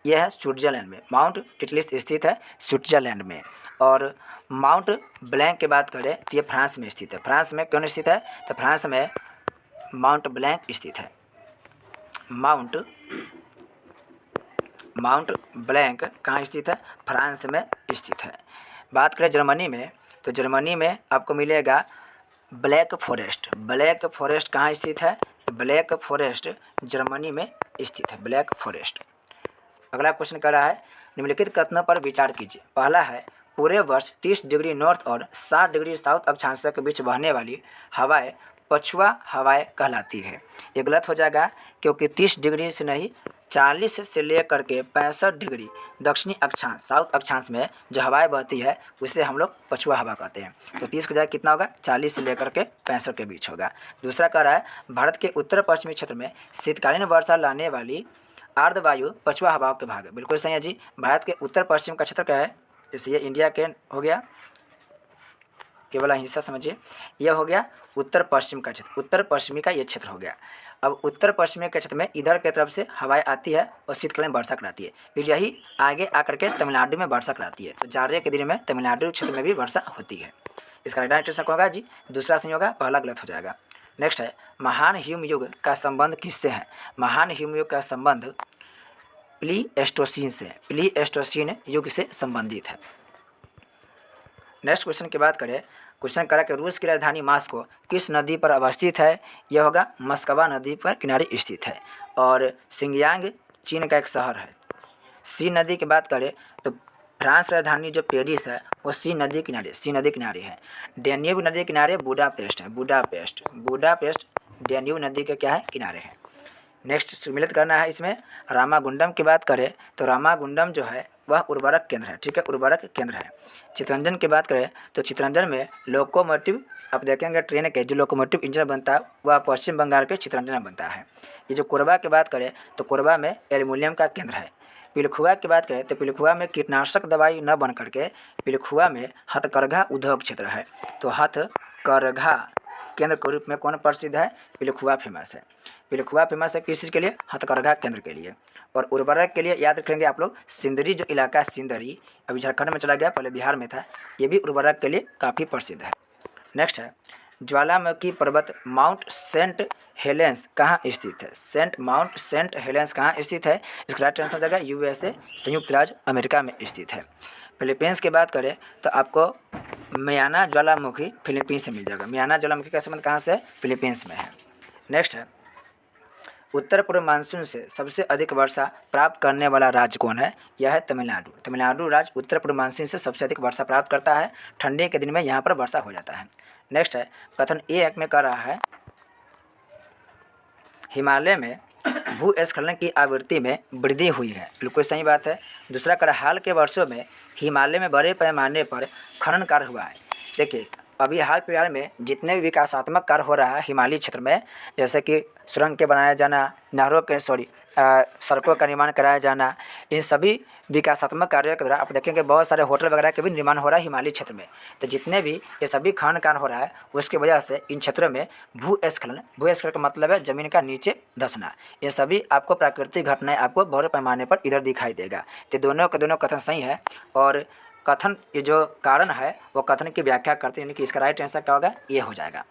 A: यह है स्विट्जरलैंड में। माउंट टिटलिस स्थित है स्विट्जरलैंड में। और माउंट ब्लैंक की बात करें तो ये फ्रांस में स्थित है। फ्रांस में क्यों स्थित है, तो फ्रांस में माउंट ब्लैंक स्थित है। माउंट ब्लैंक कहाँ स्थित है, फ्रांस में स्थित है। बात करें जर्मनी में तो जर्मनी में आपको मिलेगा ब्लैक फॉरेस्ट। ब्लैक फॉरेस्ट कहाँ स्थित है, ब्लैक फॉरेस्ट जर्मनी में स्थित है, ब्लैक फॉरेस्ट। अगला क्वेश्चन कर रहा है निम्नलिखित कथनों पर विचार कीजिए। पहला है पूरे वर्ष 30 डिग्री नॉर्थ और 60 डिग्री साउथ अक्षांश के बीच बहने वाली हवाएं पछुआ हवाएं कहलाती है। ये गलत हो जाएगा क्योंकि 30 डिग्री से नहीं 40 से लेकर के 65 डिग्री दक्षिणी अक्षांश साउथ अक्षांश में जो हवाएं बहती है उसे हम लोग पछुआ हवा कहते हैं। तो 30 की जगह कितना होगा, 40 से लेकर के 65 के बीच होगा। दूसरा कह रहा है भारत के उत्तर पश्चिमी क्षेत्र में शीतकालीन वर्षा लाने वाली आर्द्र वायु पछुआ हवाओं के भाग है। बिल्कुल सही है जी। भारत के उत्तर पश्चिम का क्षेत्र क्या है, जैसे ये इंडिया के हो गया, केवल हिस्सा समझिए, यह हो गया उत्तर पश्चिम का क्षेत्र, उत्तर पश्चिमी का ये क्षेत्र हो गया। अब उत्तर पश्चिमी के क्षेत्र में इधर की तरफ से हवाएं आती है और शीतकालीन वर्षा कराती है, फिर यही आगे आकर के तमिलनाडु में वर्षा कराती है। तो जाड़े के दिन में तमिलनाडु क्षेत्र में भी वर्षा होती है। इसका राइट आंसर होगा जी दूसरा सही होगा, पहला गलत हो जाएगा। नेक्स्ट है महान हिम युग का संबंध किससे है, महान हिम युग का संबंध प्लीस्टोसीन से, प्लीस्टोसीन युग से संबंधित है। नेक्स्ट क्वेश्चन की बात करें, क्वेश्चन करा कि रूस की राजधानी मास्को किस नदी पर अवस्थित है, यह होगा मस्कवा नदी पर किनारे स्थित है। और सिंगयांग चीन का एक शहर है। सी नदी की बात करें तो फ्रांस राजधानी जो पेरिस है वो सी नदी किनारे है। डेन्यूब नदी के किनारे बुडापेस्ट है, बुडापेस्ट डेन्यूब नदी के क्या है, किनारे है। नेक्स्ट सम्मिलित करना है इसमें। रामागुंडम की बात करें तो रामागुंडम जो है वह उर्वरक केंद्र है, ठीक है, उर्वरक केंद्र है। चितरंजन की बात करें तो चितरंजन में लोकोमोटिव, आप देखेंगे ट्रेन के जो लोकोमोटिव इंजन बनता है वह पश्चिम बंगाल के चितरंजन में बनता है। ये जो कोरबा की बात करें तो कोरबा में एल्युमिनियम का केंद्र है। पिलखुआ की बात करें तो पिलखुआ में कीटनाशक दवाई न बन करके पिलखुआ में हथकरघा उद्योग क्षेत्र है। तो हथकरघा केंद्र के रूप में कौन प्रसिद्ध है, पिलखुआ फेमस है। पिलखुआ फेमस है किस चीज़ के लिए, हथकरघा केंद्र के लिए। और उर्वरक के लिए याद रखेंगे आप लोग सिंदरी जो इलाका है, सिंदरी अभी झारखंड में चला गया, पहले बिहार में था, ये भी उर्वरक के लिए काफ़ी प्रसिद्ध है। नेक्स्ट है ज्वालामुखी पर्वत माउंट सेंट हेलेंस कहाँ स्थित है, माउंट सेंट हेलेंस कहाँ स्थित है, इसका राइट आंसर हो जाएगा USA, संयुक्त राज्य अमेरिका में स्थित है। फिलीपींस की बात करें तो आपको मियाना ज्वालामुखी फिलीपींस से मिल जाएगा। मियाना ज्वालामुखी का संबंध कहाँ से है? फिलीपींस में है। नेक्स्ट है, उत्तर पूर्व मानसून से सबसे अधिक वर्षा प्राप्त करने वाला राज्य कौन है? यह है तमिलनाडु। तमिलनाडु राज्य उत्तर पूर्व मानसून से सबसे अधिक वर्षा प्राप्त करता है। ठंडी के दिन में यहाँ पर वर्षा हो जाता है। नेक्स्ट है, कथन ए में कह रहा है हिमालय में भूस्खलन की आवृत्ति में वृद्धि हुई है। बिल्कुल सही बात है। दूसरा कर हाल के वर्षों में हिमालय में बड़े पैमाने पर खनन कार्य हुआ है। देखिए अभी हाल फिलहाल में जितने भी विकासात्मक कार्य हो रहा है हिमालयी क्षेत्र में, जैसे कि सुरंग के बनाया जाना, नहरों के सड़कों का निर्माण कराया जाना, इन सभी विकासात्मक कार्यों के द्वारा आप देखेंगे बहुत सारे होटल वगैरह के भी निर्माण हो रहा है हिमालयी क्षेत्र में। तो जितने भी ये सभी खनन कार्य हो रहा है उसकी वजह से इन क्षेत्रों में भूस्खलन का मतलब है ज़मीन का नीचे धंसना। ये सभी आपको प्राकृतिक घटनाएं आपको बड़े पैमाने पर इधर दिखाई देगा। तो दोनों के दोनों कथन सही है और कथन ये जो कारण है वो कथन की व्याख्या करते हैं, यानी कि इसका राइट आंसर क्या होगा? ये हो जाएगा।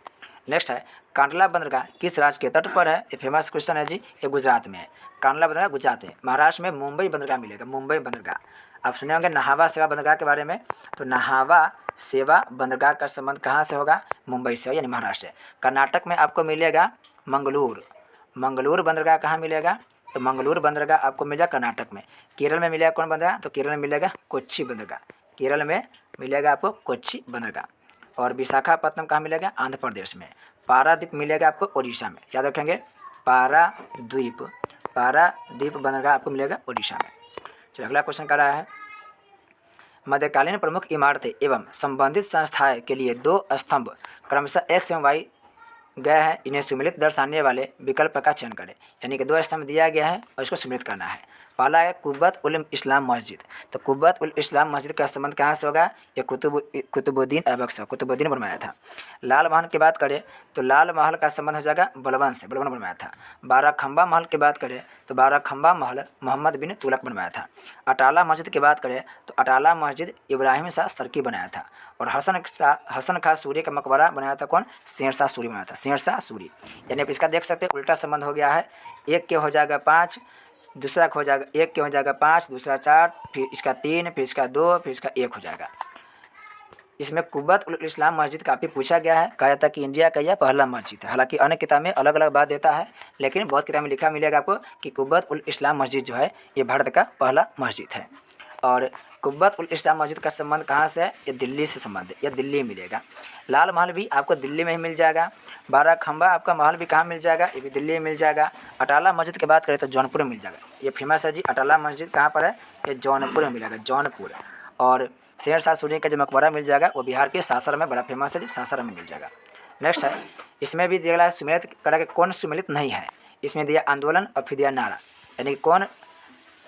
A: नेक्स्ट है, कांडला बंदरगाह किस राज्य के तट पर है? ये फेमस क्वेश्चन है जी। ये गुजरात में है। कांडला बंदरगाह गुजरात में। महाराष्ट्र में मुंबई बंदरगाह मिलेगा। मुंबई बंदरगाह आप सुने होंगे नहावा सेवा बंदरगाह के बारे में। तो नहावा सेवा बंदरगाह का संबंध कहाँ से होगा? मुंबई से, यानी महाराष्ट्र से। कर्नाटक में आपको मिलेगा मंगलूर बंदरगाह कहाँ मिलेगा? तो मंगलूर बंदरगाह आपको मिलेगा कर्नाटक में। केरल में मिलेगा कौन बंदरगाह? तो केरल में मिलेगा कोच्चि बंदरगाह। केरल में मिलेगा आपको कोच्चि बंदरगाह। और विशाखापत्तनम कहाँ मिलेगा? आंध्र प्रदेश में। पारादीप मिलेगा आपको उड़ीसा में। याद रखेंगे पारादीप बंदरगाह आपको मिलेगा उड़ीसा में। चलिए अगला क्वेश्चन कर रहा है, मध्यकालीन प्रमुख इमारतें एवं संबंधित संस्थाएं के लिए 2 स्तंभ क्रमशः एक्स एवं वाई गए हैं, इन्हें सुमिलित दर्शाने वाले विकल्प का चयन करें। यानी कि 2 स्तंभ दिया गया है और इसको सुमिलित करना है। पहला है कुब्बत उल इस्लाम मस्जिद। तो कुब्बत उल इस्लाम मस्जिद का संबंध कहाँ से होगा? ये कुतुबुद्दीन ऐबक से, कुतुबुद्दीन बनवाया था। लाल महल की बात करें तो लाल महल का संबंध हो जाएगा बलबन से, बलबन बनवाया था। बाराखंबा महल की बात करें तो बाराखंबा महल मोहम्मद बिन तुगलक बनवाया था। अटाला मस्जिद की बात करें तो अटाला मस्जिद इब्राहिम शाह सरकी बनाया था। और हसन खां सूरी का मकबरा बनाया था कौन? शेर शाह सूरी बनाया था, शेर शाह सूरी। यानी आप इसका देख सकते हैं उल्टा संबंध हो गया है। एक के हो जाएगा 5, दूसरा हो जाएगा 1 के हो जाएगा 5, दूसरा 4, फिर इसका 3, फिर इसका 2, फिर इसका 1 हो जाएगा। इसमें कुब्बत उल इस्लाम मस्जिद काफ़ी पूछा गया है। कहा जाता है कि इंडिया का यह पहला मस्जिद है। हालांकि अन्य किताब में अलग अलग बात देता है, लेकिन बहुत किताब में लिखा मिलेगा आपको कि कुब्बत उल इस्लाम मस्जिद जो है ये भारत का पहला मस्जिद है। और कुब्बत उल इस्लाम मस्जिद का संबंध कहाँ से है? ये दिल्ली से संबंध है, यह दिल्ली में मिलेगा। लाल महल भी आपको दिल्ली में ही मिल जाएगा। बाराखंबा आपका महल भी कहाँ मिल जाएगा? ये भी दिल्ली में मिल जाएगा। अटाला मस्जिद की बात करें तो जौनपुर में मिल जाएगा। ये फेमस है जी। अटाला मस्जिद कहाँ पर है? ये जौनपुर में मिलेगा, जौनपुर। और शेर शाह सूरी का जो मकबरा मिल जाएगा वो बिहार के सासाराम में बड़ा फेमस है जी, सासाराम में मिल जाएगा। नेक्स्ट है, इसमें भी दिया सुमिलित करा के कौन सुमिलित नहीं है? इसमें दिया आंदोलन और फिर दिया नारा। यानी कौन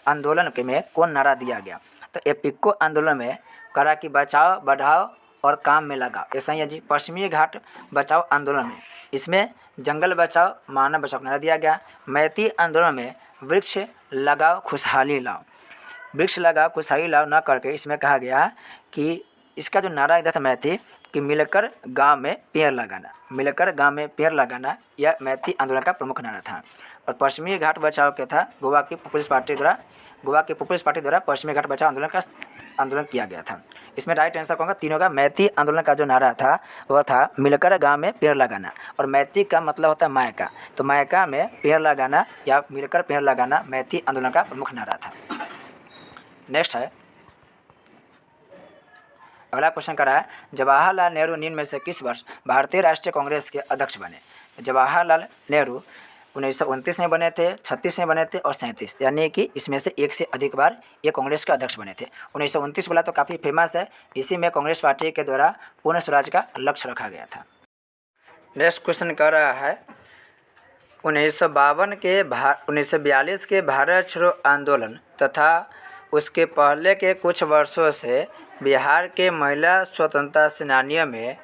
A: आंदोलन के में कौन नारा दिया गया? तो एपिको आंदोलन में करा कि बचाओ बढ़ाओ और काम में लगाओ। ऐसा ही है जी। पश्चिमी घाट बचाओ आंदोलन में इसमें जंगल बचाओ मानव बचाओ नारा दिया गया। मैती आंदोलन में वृक्ष लगाओ खुशहाली लाओ, वृक्ष लगाओ खुशहाली लाओ न करके इसमें कहा गया कि इसका जो नारा दिया था मैती कि मिलकर गांव में पेड़ लगाना, मिलकर गांव में पेड़ लगाना, यह मैती आंदोलन का प्रमुख नारा था। और पश्चिमी घाट बचाओ क्या था? गोवा की पीपुल्स पार्टी द्वारा पश्चिमी घाट बचाओ आंदोलन किया गया था। इसमें राइट आंसर कहूँगा तीनों का। मैती आंदोलन का जो नारा था वह था मिलकर गांव में पेड़ लगाना। और मैती का मतलब होता है मायका, तो मायका में पेड़ लगाना या मिलकर पेड़ लगाना मैती आंदोलन का प्रमुख नारा था। नेक्स्ट है, अगला क्वेश्चन कर रहा है, जवाहरलाल नेहरू निम्न में से किस वर्ष भारतीय राष्ट्रीय कांग्रेस के अध्यक्ष बने? जवाहरलाल नेहरू 1929 में बने थे, 36 में बने थे और 37, यानी कि इसमें से एक से अधिक बार ये कांग्रेस के अध्यक्ष बने थे। 1929 बोला तो काफ़ी फेमस है। इसी में कांग्रेस पार्टी के द्वारा पूर्ण स्वराज का लक्ष्य रखा गया था। नेक्स्ट क्वेश्चन कर रहा है, 1942 के भारत छोड़ो आंदोलन तथा उसके पहले के कुछ वर्षों से बिहार के महिला स्वतंत्रता सेनानियों में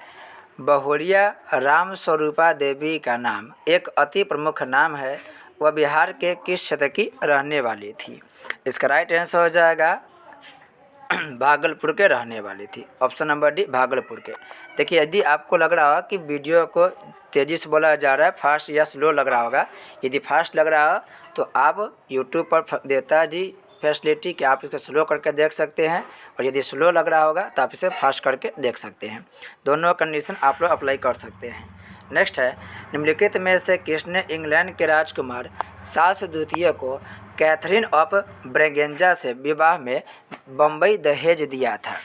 A: बहुरिया राम स्वरूपा देवी का नाम एक अति प्रमुख नाम है। वह बिहार के किस क्षेत्र की रहने वाली थी? इसका राइट आंसर हो जाएगा भागलपुर के रहने वाली थी। ऑप्शन नंबर डी भागलपुर के। देखिए यदि आपको लग रहा हो कि वीडियो को तेज़ी से बोला जा रहा है, फास्ट या स्लो लग रहा होगा, यदि फास्ट लग रहा हो तो आप यूट्यूब पर देवता जी फैसिलिटी कि आप इसको स्लो करके देख सकते हैं, और यदि स्लो लग रहा होगा तो आप इसे फास्ट करके देख सकते हैं। दोनों कंडीशन आप लोग अप्लाई कर सकते हैं। नेक्स्ट है, निम्नलिखित में से किसने इंग्लैंड के राजकुमार चार्ल्स द्वितीय को कैथरीन ऑफ ब्रेगेंजा से विवाह में बम्बई दहेज दिया था?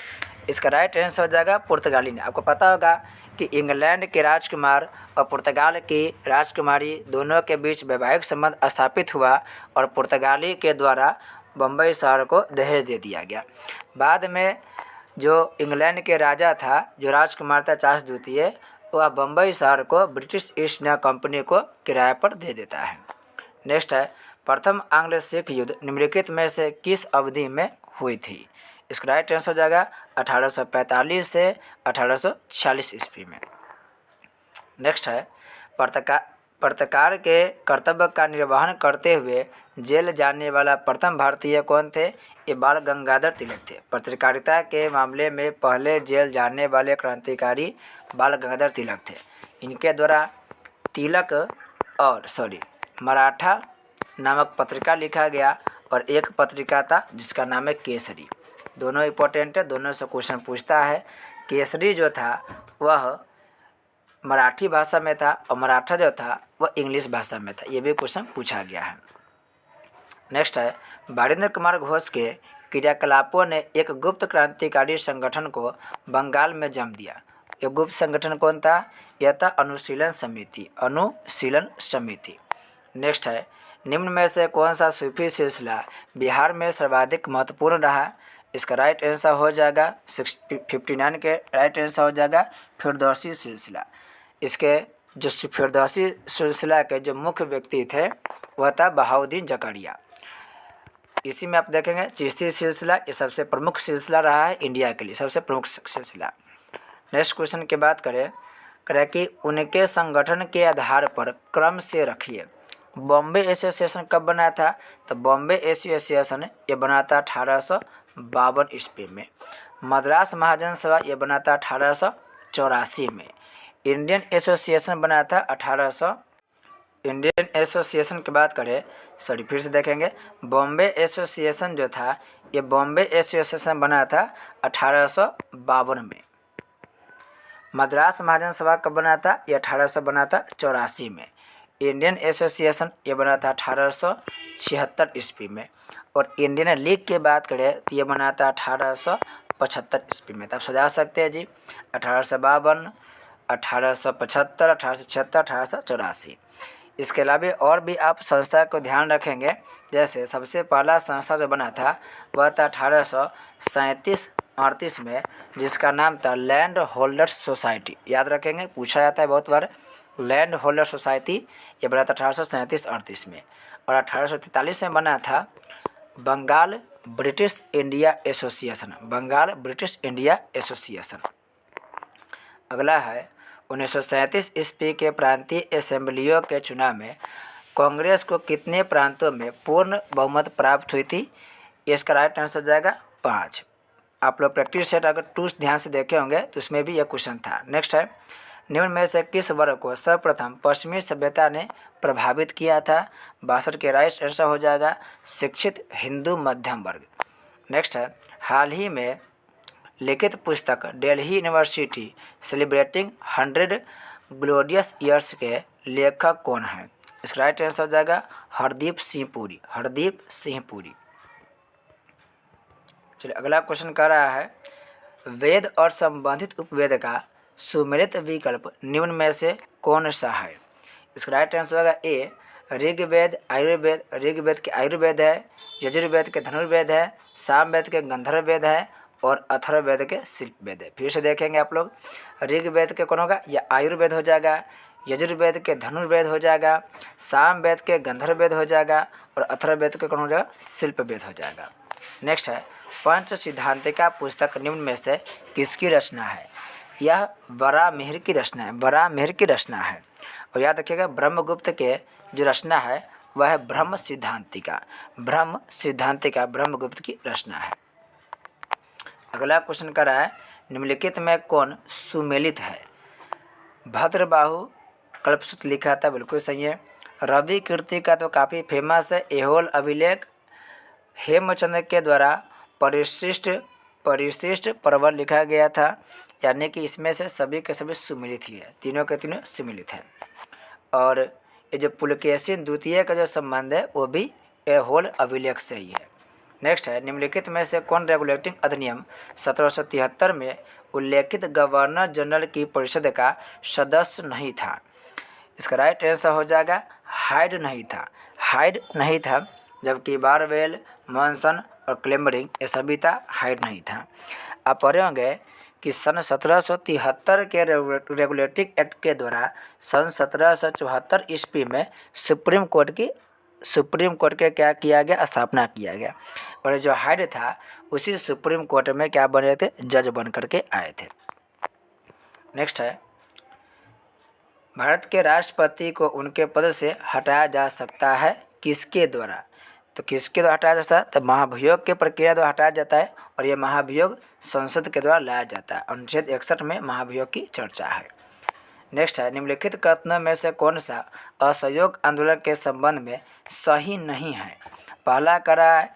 A: इसका राइट आंसर हो जाएगा पुर्तगाली ने। आपको पता होगा कि इंग्लैंड के राजकुमार और पुर्तगाल की राजकुमारी दोनों के बीच वैवाहिक संबंध स्थापित हुआ और पुर्तगाली के द्वारा बम्बई शहर को दहेज दे दिया गया। बाद में जो इंग्लैंड के राजा था, जो राजकुमार था चार्ल्स द्वितीय, वह बम्बई शहर को ब्रिटिश ईस्ट इंडिया कंपनी को किराए पर दे देता है। नेक्स्ट है, प्रथम आंग्ल सिख युद्ध निम्नलिखित में से किस अवधि में हुई थी? इसका राइट आंसर हो जाएगा 1845 से 1846 ईस्वी में। नेक्स्ट है, पत्रकार के कर्तव्य का निर्वहन करते हुए जेल जाने वाला प्रथम भारतीय कौन थे? ये बाल गंगाधर तिलक थे। पत्रकारिता के मामले में पहले जेल जाने वाले क्रांतिकारी बाल गंगाधर तिलक थे। इनके द्वारा तिलक और मराठा नामक पत्रिका लिखा गया, और एक पत्रिका था जिसका नाम है केसरी। दोनों इम्पोर्टेंट है, दोनों से क्वेश्चन पूछता है। केसरी जो था वह मराठी भाषा में था, और मराठा जो था वह इंग्लिश भाषा में था। ये भी क्वेश्चन पूछा गया है। नेक्स्ट है, बारिंद्र कुमार घोष के क्रियाकलापों ने एक गुप्त क्रांतिकारी संगठन को बंगाल में जन्म दिया। यह गुप्त संगठन कौन था? यह था अनुशीलन समिति। नेक्स्ट है, निम्न में से कौन सा सूफी सिलसिला बिहार में सर्वाधिक महत्वपूर्ण रहा? इसका राइट आंसर हो जाएगा 59 के राइट आंसर हो जाएगा फिरदौसी सिलसिला। इसके जो फिरदौसी सिलसिला के जो मुख्य व्यक्ति थे वह था बहाउद्दीन जकरिया। इसी में आप देखेंगे चिश्ती सिलसिला, ये सबसे प्रमुख सिलसिला रहा है इंडिया के लिए, सबसे प्रमुख सिलसिला। नेक्स्ट क्वेश्चन की बात करें कि उनके संगठन के आधार पर क्रम से रखिए। बॉम्बे एसोसिएशन कब बना था? तो बॉम्बे एसोसिएशन ये बना था 1852 ईस्वी में। मद्रास महाजन सभा ये बना था 1884 में। इंडियन एसोसिएशन बना था इंडियन एसोसिएशन की बात करें, फिर से देखेंगे, बॉम्बे एसोसिएशन जो था ये बॉम्बे एसोसिएशन बना था 1852 में। मद्रास महाजन सभा कब बना था? ये 1800 बना था 84 में। इंडियन एसोसिएशन ये बना था 1876 ईस्वी में। और इंडियन लीग की बात करें तो ये बना था 1875 ईस्वी में। तो आप सजा सकते हैं जी 1852, 1875, 1876, 1884। इसके अलावा और भी आप संस्था को ध्यान रखेंगे, जैसे सबसे पहला संस्था जो बना था वह था 1837-38 में, जिसका नाम था लैंड होल्डर्स सोसाइटी। याद रखेंगे, पूछा जाता है बहुत बार। लैंड होल्डर सोसाइटी ये बना था 1837-38 में। और 1843 में बना था Bengal British India Association. Bengal British India Association. अगला है 1937 ईस्वी के प्रांतीय असेंबलियों के चुनाव में कांग्रेस को कितने प्रांतों में पूर्ण बहुमत प्राप्त हुई थी? इसका राइट आंसर हो जाएगा 5। आप लोग प्रैक्टिस सेट अगर 2 ध्यान से देखे होंगे तो उसमें भी यह क्वेश्चन था। नेक्स्ट है, निम्न में से किस वर्ग को सर्वप्रथम पश्चिमी सभ्यता ने प्रभावित किया था? 62 के राइट आंसर हो जाएगा शिक्षित हिंदू मध्यम वर्ग। नेक्स्ट है, हाल ही में लिखित पुस्तक Delhi university celebrating 100 glorious years के लेखक कौन है? इसका राइट आंसर हो जाएगा हरदीप सिंह पुरी। हरदीप सिंह पुरी। चलिए अगला क्वेश्चन कर रहा है, वेद और संबंधित उपवेद का सुमेलित विकल्प निम्न में से कौन सा है? इसका राइट आंसर होगा ए ऋग्वेद आयुर्वेद। ऋग्वेद के आयुर्वेद है, यजुर्वेद के धनुर्वेद है, सामवेद के गंधर्ववेद है, और अथर्ववेद के शिल्पवेद है। फिर से देखेंगे आप लोग, ऋग्वेद के कौन होगा? या आयुर्वेद हो जाएगा, यजुर्वेद के धनुर्वेद हो जाएगा, सामवेद के गंधर्ववेद हो जाएगा, और अथर्ववेद के कौन हो जाएगा? शिल्पवेद हो जाएगा। नेक्स्ट है, पंच सिद्धांतिका पुस्तक निम्न में से किसकी रचना है? यह वराहमिहिर की रचना है। वराहमिहिर की रचना है। और याद रखिएगा ब्रह्मगुप्त के जो रचना है वह है ब्रह्म सिद्धांतिका। ब्रह्म सिद्धांतिका ब्रह्मगुप्त की रचना है। अगला क्वेश्चन कर रहा है, निम्नलिखित में कौन सुमेलित है? भद्रबाहु कल्पसूत्र लिखा था, बिल्कुल सही है। रवि कीर्ति का तो काफ़ी फेमस है, एहोल अभिलेख, हेमचंद्र के द्वारा परिशिष्ट पर्वत लिखा गया था, यानी कि इसमें से सभी के सभी सुमिलित ही है, तीनों के तीनों सुमिलित है। और ये जो पुलकेशिन द्वितीय का जो संबंध है वो भी ए होल अभिलेख से ही है। नेक्स्ट है, निम्नलिखित में से कौन रेगुलेटिंग अधिनियम 1773 में उल्लेखित गवर्नर जनरल की परिषद का सदस्य नहीं था? इसका राइट आंसर हो जाएगा हाइड नहीं था, जबकि बारवेल, मॉनसन और क्लेमरिंग ये सभी था, हाइड नहीं था। आप पढ़े होंगे कि सन 1773 के रेगुलेटिंग एक्ट के द्वारा सन 1774 ईस्वी में सुप्रीम कोर्ट के क्या किया गया, स्थापना किया गया। और जो हाइड था उसी सुप्रीम कोर्ट में क्या बने थे, जज बन करके आए थे। नेक्स्ट है, भारत के राष्ट्रपति को उनके पद से हटाया जा सकता है किसके द्वारा? तो किसके द्वारा हटाया जा सकता है? तो महाभियोग के प्रक्रिया द्वारा हटाया जाता है, और यह महाभियोग संसद के द्वारा लाया जाता है। अनुच्छेद 61 में महाभियोग की चर्चा है। नेक्स्ट है, निम्नलिखित कथनों में से कौन सा असहयोग आंदोलन के संबंध में सही नहीं है? पहला करा है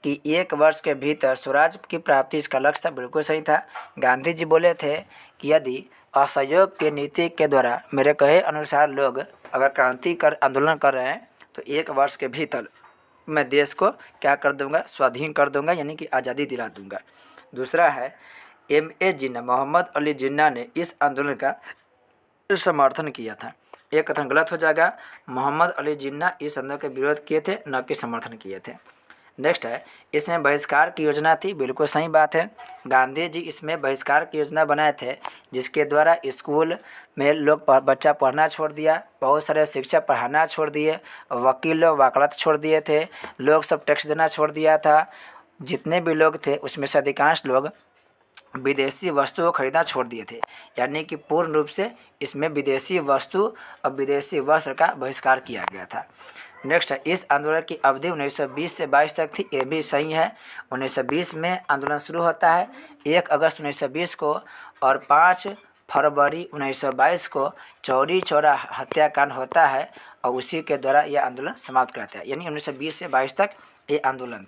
A: कि 1 वर्ष के भीतर स्वराज की प्राप्ति इसका लक्ष्य था, बिल्कुल सही था। गांधी जी बोले थे कि यदि असहयोग की नीति के द्वारा मेरे कहे अनुसार लोग अगर क्रांति कर आंदोलन कर रहे हैं तो 1 वर्ष के भीतर मैं देश को क्या कर दूंगा, स्वाधीन कर दूंगा, यानी कि आज़ादी दिला दूंगा। दूसरा है, M.A. जिन्ना, मोहम्मद अली जिन्ना ने इस आंदोलन का समर्थन किया था। ये कथन गलत हो जाएगा, मोहम्मद अली जिन्ना इस आंदोलन के विरोध किए थे, न कि समर्थन किए थे। नेक्स्ट है, इसमें बहिष्कार की योजना थी, बिल्कुल सही बात है। गांधी जी इसमें बहिष्कार की योजना बनाए थे, जिसके द्वारा स्कूल में लोग बच्चा पढ़ना छोड़ दिया, बहुत सारे शिक्षक पढ़ाना छोड़ दिए, वकील लोग वकालत छोड़ दिए थे, लोग सब टैक्स देना छोड़ दिया था। जितने भी लोग थे उसमें से अधिकांश लोग विदेशी वस्तुओं को खरीदना छोड़ दिए थे, यानी कि पूर्ण रूप से इसमें विदेशी वस्तु और विदेशी वस्त्र का बहिष्कार किया गया था। नेक्स्ट है, इस आंदोलन की अवधि 1920 से 22 तक थी, ये भी सही है। 1920 में आंदोलन शुरू होता है 1 अगस्त 1920 को, और 5 फरवरी 1922 को चौरी चौरा हत्याकांड होता है, और उसी के द्वारा यह आंदोलन समाप्त करता है। यानी 1920 से 22 तक ये आंदोलन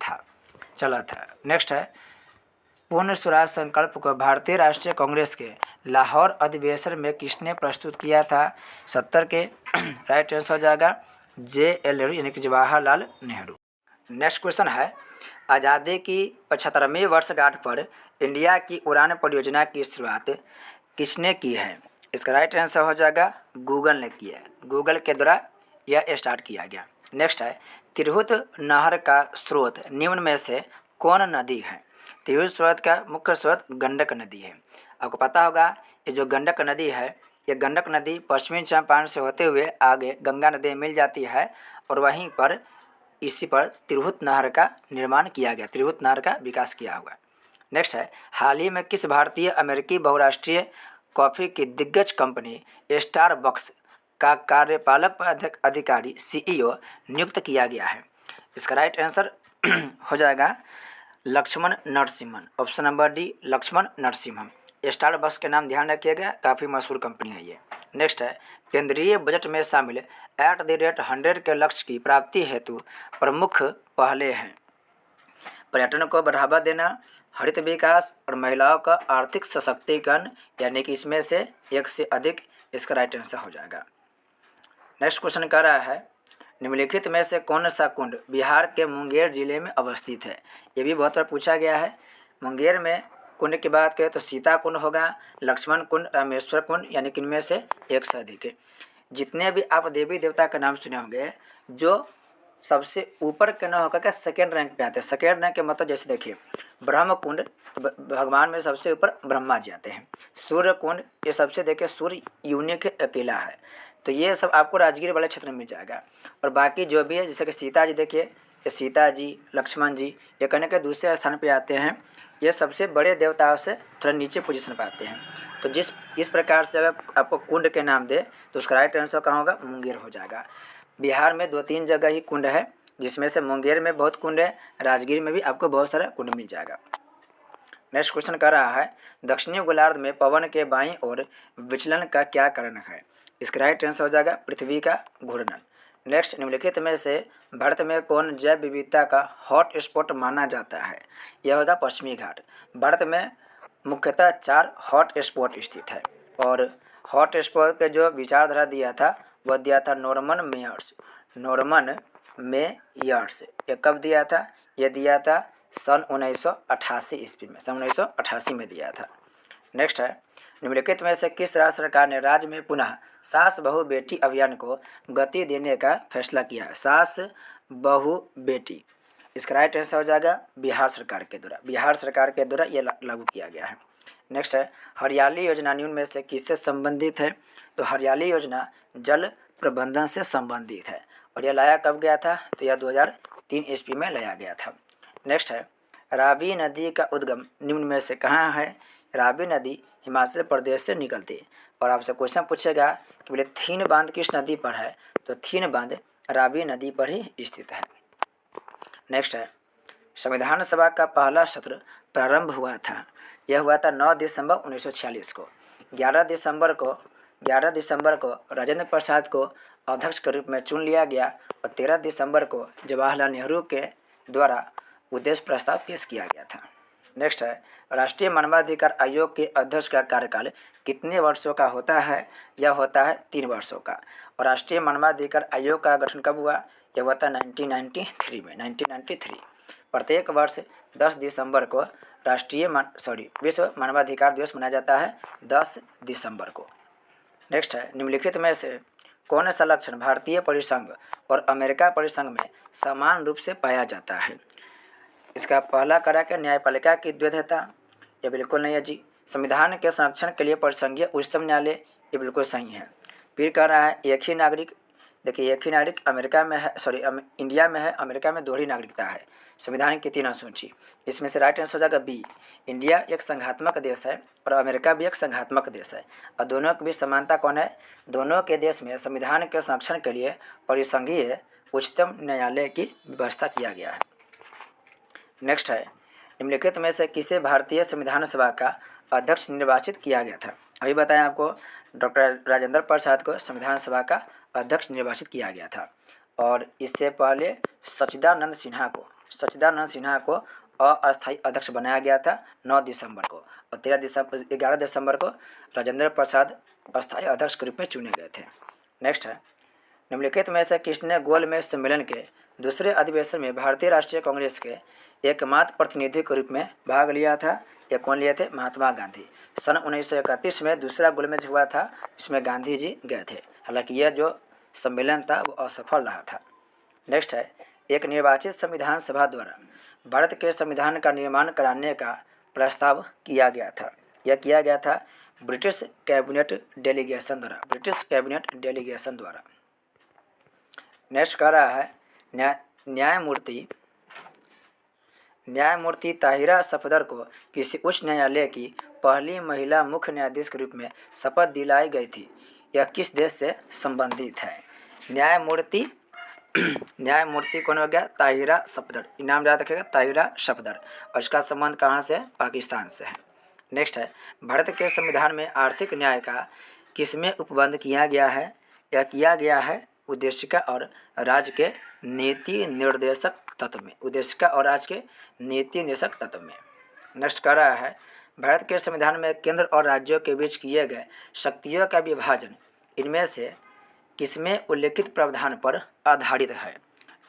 A: चला था। नेक्स्ट है, पूर्ण स्वराज संकल्प को भारतीय राष्ट्रीय कांग्रेस के लाहौर अधिवेशन में किसने प्रस्तुत किया था? 70 के राइट आंसर हो जाएगा J.L. नेहरू, यानी कि जवाहरलाल नेहरू। नेक्स्ट क्वेश्चन है, आज़ादी की 75वीं वर्षगांठ पर इंडिया की उड़ान परियोजना की शुरुआत किसने की है? इसका राइट आंसर हो जाएगा गूगल ने किया है, गूगल के द्वारा यह स्टार्ट किया गया। नेक्स्ट है, तिरहुत नहर का स्रोत निम्न में से कौन नदी है? तिरहुत स्रोत का मुख्य स्रोत गंडक नदी है। आपको पता होगा ये जो गंडक नदी है, ये गंडक नदी पश्चिमी चंपारण से होते हुए आगे गंगा नदी में मिल जाती है, और वहीं पर इसी पर तिरहुत नहर का निर्माण किया गया, तिरहुत नहर का विकास किया हुआ। नेक्स्ट है, हाल ही में किस भारतीय अमेरिकी बहुराष्ट्रीय कॉफ़ी की दिग्गज कंपनी स्टारबक्स का कार्यपालक अधिकारी CEO नियुक्त किया गया है? इसका राइट आंसर हो जाएगा Lakshman Narasimhan, option number D, Lakshman Narasimhan. Starbucks के नाम ध्यान रखिएगा, काफ़ी मशहूर कंपनी है ये। नेक्स्ट है, केंद्रीय बजट में शामिल @100 के लक्ष्य की प्राप्ति हेतु प्रमुख पहले हैं? पर्यटन को बढ़ावा देना, हरित विकास और महिलाओं का आर्थिक सशक्तिकरण, यानी कि इसमें से एक से अधिक इसका राइट आंसर हो जाएगा। नेक्स्ट क्वेश्चन कह रहा है, निम्नलिखित में से कौन सा कुंड बिहार के मुंगेर जिले में अवस्थित है? ये भी बहुत बार पूछा गया है। मुंगेर में कुंड की बात करें तो सीता कुंड होगा, लक्ष्मण कुंड, रामेश्वर कुंड, यानी कि इनमें से एक से अधिक है। जितने भी आप देवी देवता का नाम सुने होंगे, जो सबसे ऊपर के न होकर के सेकेंड रैंक पे आते हैं। सेकेंड रैंक के मतलब जैसे देखिए ब्रह्म कुंड, तो भगवान में सबसे ऊपर ब्रह्मा जी आते हैं। सूर्य कुंड, ये सबसे देखिए सूर्य यूनिक अकेला है, तो ये सब आपको राजगीर वाले क्षेत्र में मिल जाएगा। और बाकी जो भी है, जैसे कि सीता जी, देखिए ये सीता जी, लक्ष्मण जी, ये कहने के दूसरे स्थान पे आते हैं। ये सबसे बड़े देवताओं से थोड़ा नीचे पोजीशन पर आते हैं। तो इस प्रकार से अगर आपको कुंड के नाम दे तो उसका राइट आंसर कहाँ होगा? मुंगेर हो जाएगा। बिहार में 2-3 जगह ही कुंड है, जिसमें से मुंगेर में बहुत कुंड है, राजगीर में भी आपको बहुत सारा कुंड मिल जाएगा। नेक्स्ट क्वेश्चन कर रहा है, दक्षिणी गोलार्ध में पवन के बाईं ओर विचलन का क्या कारण है? इसका राइट आंसर हो जाएगा पृथ्वी का घूर्णन। नेक्स्ट, निम्नलिखित में से भारत में कौन जैव विविधता का हॉट स्पॉट माना जाता है? यह होगा पश्चिमी घाट। भारत में मुख्यतः 4 हॉट स्पॉट स्थित है और हॉट स्पॉट के जो विचारधारा दिया था वह दिया था नॉर्मन मेयर्स। नॉर्मन मेयर्स ये कब दिया था? ये दिया था सन 1988 ईस्वी में, सन 1988 में दिया था। नेक्स्ट है, निम्नलिखित में से किस राज्य सरकार ने राज्य में पुनः सास बहू बेटी अभियान को गति देने का फैसला किया है? सास बहू बेटी, इसका राइट आंसर हो जाएगा बिहार सरकार के द्वारा। बिहार सरकार के द्वारा ये लागू किया गया है। नेक्स्ट है, हरियाली योजना निम्न में से किससे संबंधित है? तो हरियाली योजना जल प्रबंधन से संबंधित है और यह लाया कब गया था? तो यह 2003 ईस्वी में लाया गया था। नेक्स्ट है, रावी नदी का उद्गम निम्न में से कहाँ है? रावी नदी हिमाचल प्रदेश से निकलती है और आपसे क्वेश्चन पूछेगा कि बोले थीन बांध किस नदी पर है? तो थीन बांध रावी नदी पर ही स्थित है। नेक्स्ट है, संविधान सभा का पहला सत्र प्रारंभ हुआ था। यह हुआ था 9 दिसंबर 1946 को। 11 दिसंबर को राजेंद्र प्रसाद को अध्यक्ष के रूप में चुन लिया गया और 13 दिसंबर को जवाहरलाल नेहरू के द्वारा उद्देश्य प्रस्ताव पेश किया गया था। नेक्स्ट है, राष्ट्रीय मानवाधिकार आयोग के अध्यक्ष का कार्यकाल कितने वर्षों का होता है? यह होता है 3 वर्षों का। और राष्ट्रीय मानवाधिकार आयोग का गठन कब हुआ? यह हुआ था 1993 में, 1993। प्रत्येक वर्ष 10 दिसंबर को विश्व मानवाधिकार दिवस मनाया जाता है 10 दिसंबर को। नेक्स्ट है, निम्नलिखित में से कौन सा लक्षण भारतीय परिसंघ और अमेरिका परिसंघ में समान रूप से पाया जाता है? इसका पहला करा के न्यायपालिका की द्वैधता, ये बिल्कुल नहीं है जी। संविधान के संरक्षण के लिए परिसंघीय उच्चतम न्यायालय, ये बिल्कुल सही है। फिर कह रहा है एक ही नागरिक, देखिए एक ही नागरिक अमेरिका में है, इंडिया में है, अमेरिका में दोहरी नागरिकता है। संविधान की 3 अनुसूची, इसमें से राइट आंसर हो जाएगा बी। इंडिया एक संघात्मक देश है और अमेरिका भी एक संघात्मक देश है और दोनों के बीच समानता कौन है? दोनों के देश में संविधान के संरक्षण के लिए परिसंघीय उच्चतम न्यायालय की व्यवस्था किया गया है। नेक्स्ट है, निम्नलिखित में से किसे भारतीय संविधान सभा का अध्यक्ष निर्वाचित किया गया था? अभी बताएं आपको, डॉक्टर राजेंद्र प्रसाद को संविधान सभा का अध्यक्ष निर्वाचित किया गया था और इससे पहले सच्चिदानंद सिन्हा को अस्थायी अध्यक्ष बनाया गया था 9 दिसंबर को और 11 दिसंबर को राजेंद्र प्रसाद अस्थायी अध्यक्ष के रूप में चुने गए थे। नेक्स्ट है, निम्नलिखित में से किसने गोलमेज सम्मेलन के दूसरे अधिवेशन में भारतीय राष्ट्रीय कांग्रेस के एकमात्र प्रतिनिधि के रूप में भाग लिया था? ये कौन लिए थे? महात्मा गांधी। सन 1931 में दूसरा गोलमेज हुआ था, इसमें गांधी जी गए थे। हालांकि यह जो सम्मेलन था वो असफल रहा था। नेक्स्ट है, एक निर्वाचित संविधान सभा द्वारा भारत के संविधान का निर्माण कराने का प्रस्ताव किया गया था। यह किया गया था ब्रिटिश कैबिनेट डेलीगेशन द्वारा। नेक्स्ट कह रहा है, न्यायमूर्ति ताहिरा सफदर को किसी उच्च न्यायालय की पहली महिला मुख्य न्यायाधीश के रूप में शपथ दिलाई गई थी। यह किस देश से संबंधित है? न्यायमूर्ति कौन हो गया? ताहिरा सफदर। इनाम याद रखिएगा, ताहिरा सफदर। और इसका संबंध कहाँ से? पाकिस्तान से है। नेक्स्ट है, भारत के संविधान में आर्थिक न्याय का किसमें उपबंध किया गया है? यह किया गया है उद्देशिका और राज्य के नीति निर्देशक तत्व में। नेक्स्ट कह रहा है, भारत के संविधान में केंद्र और राज्यों के बीच किए गए शक्तियों का विभाजन इनमें से किसमें उल्लेखित प्रावधान पर आधारित है?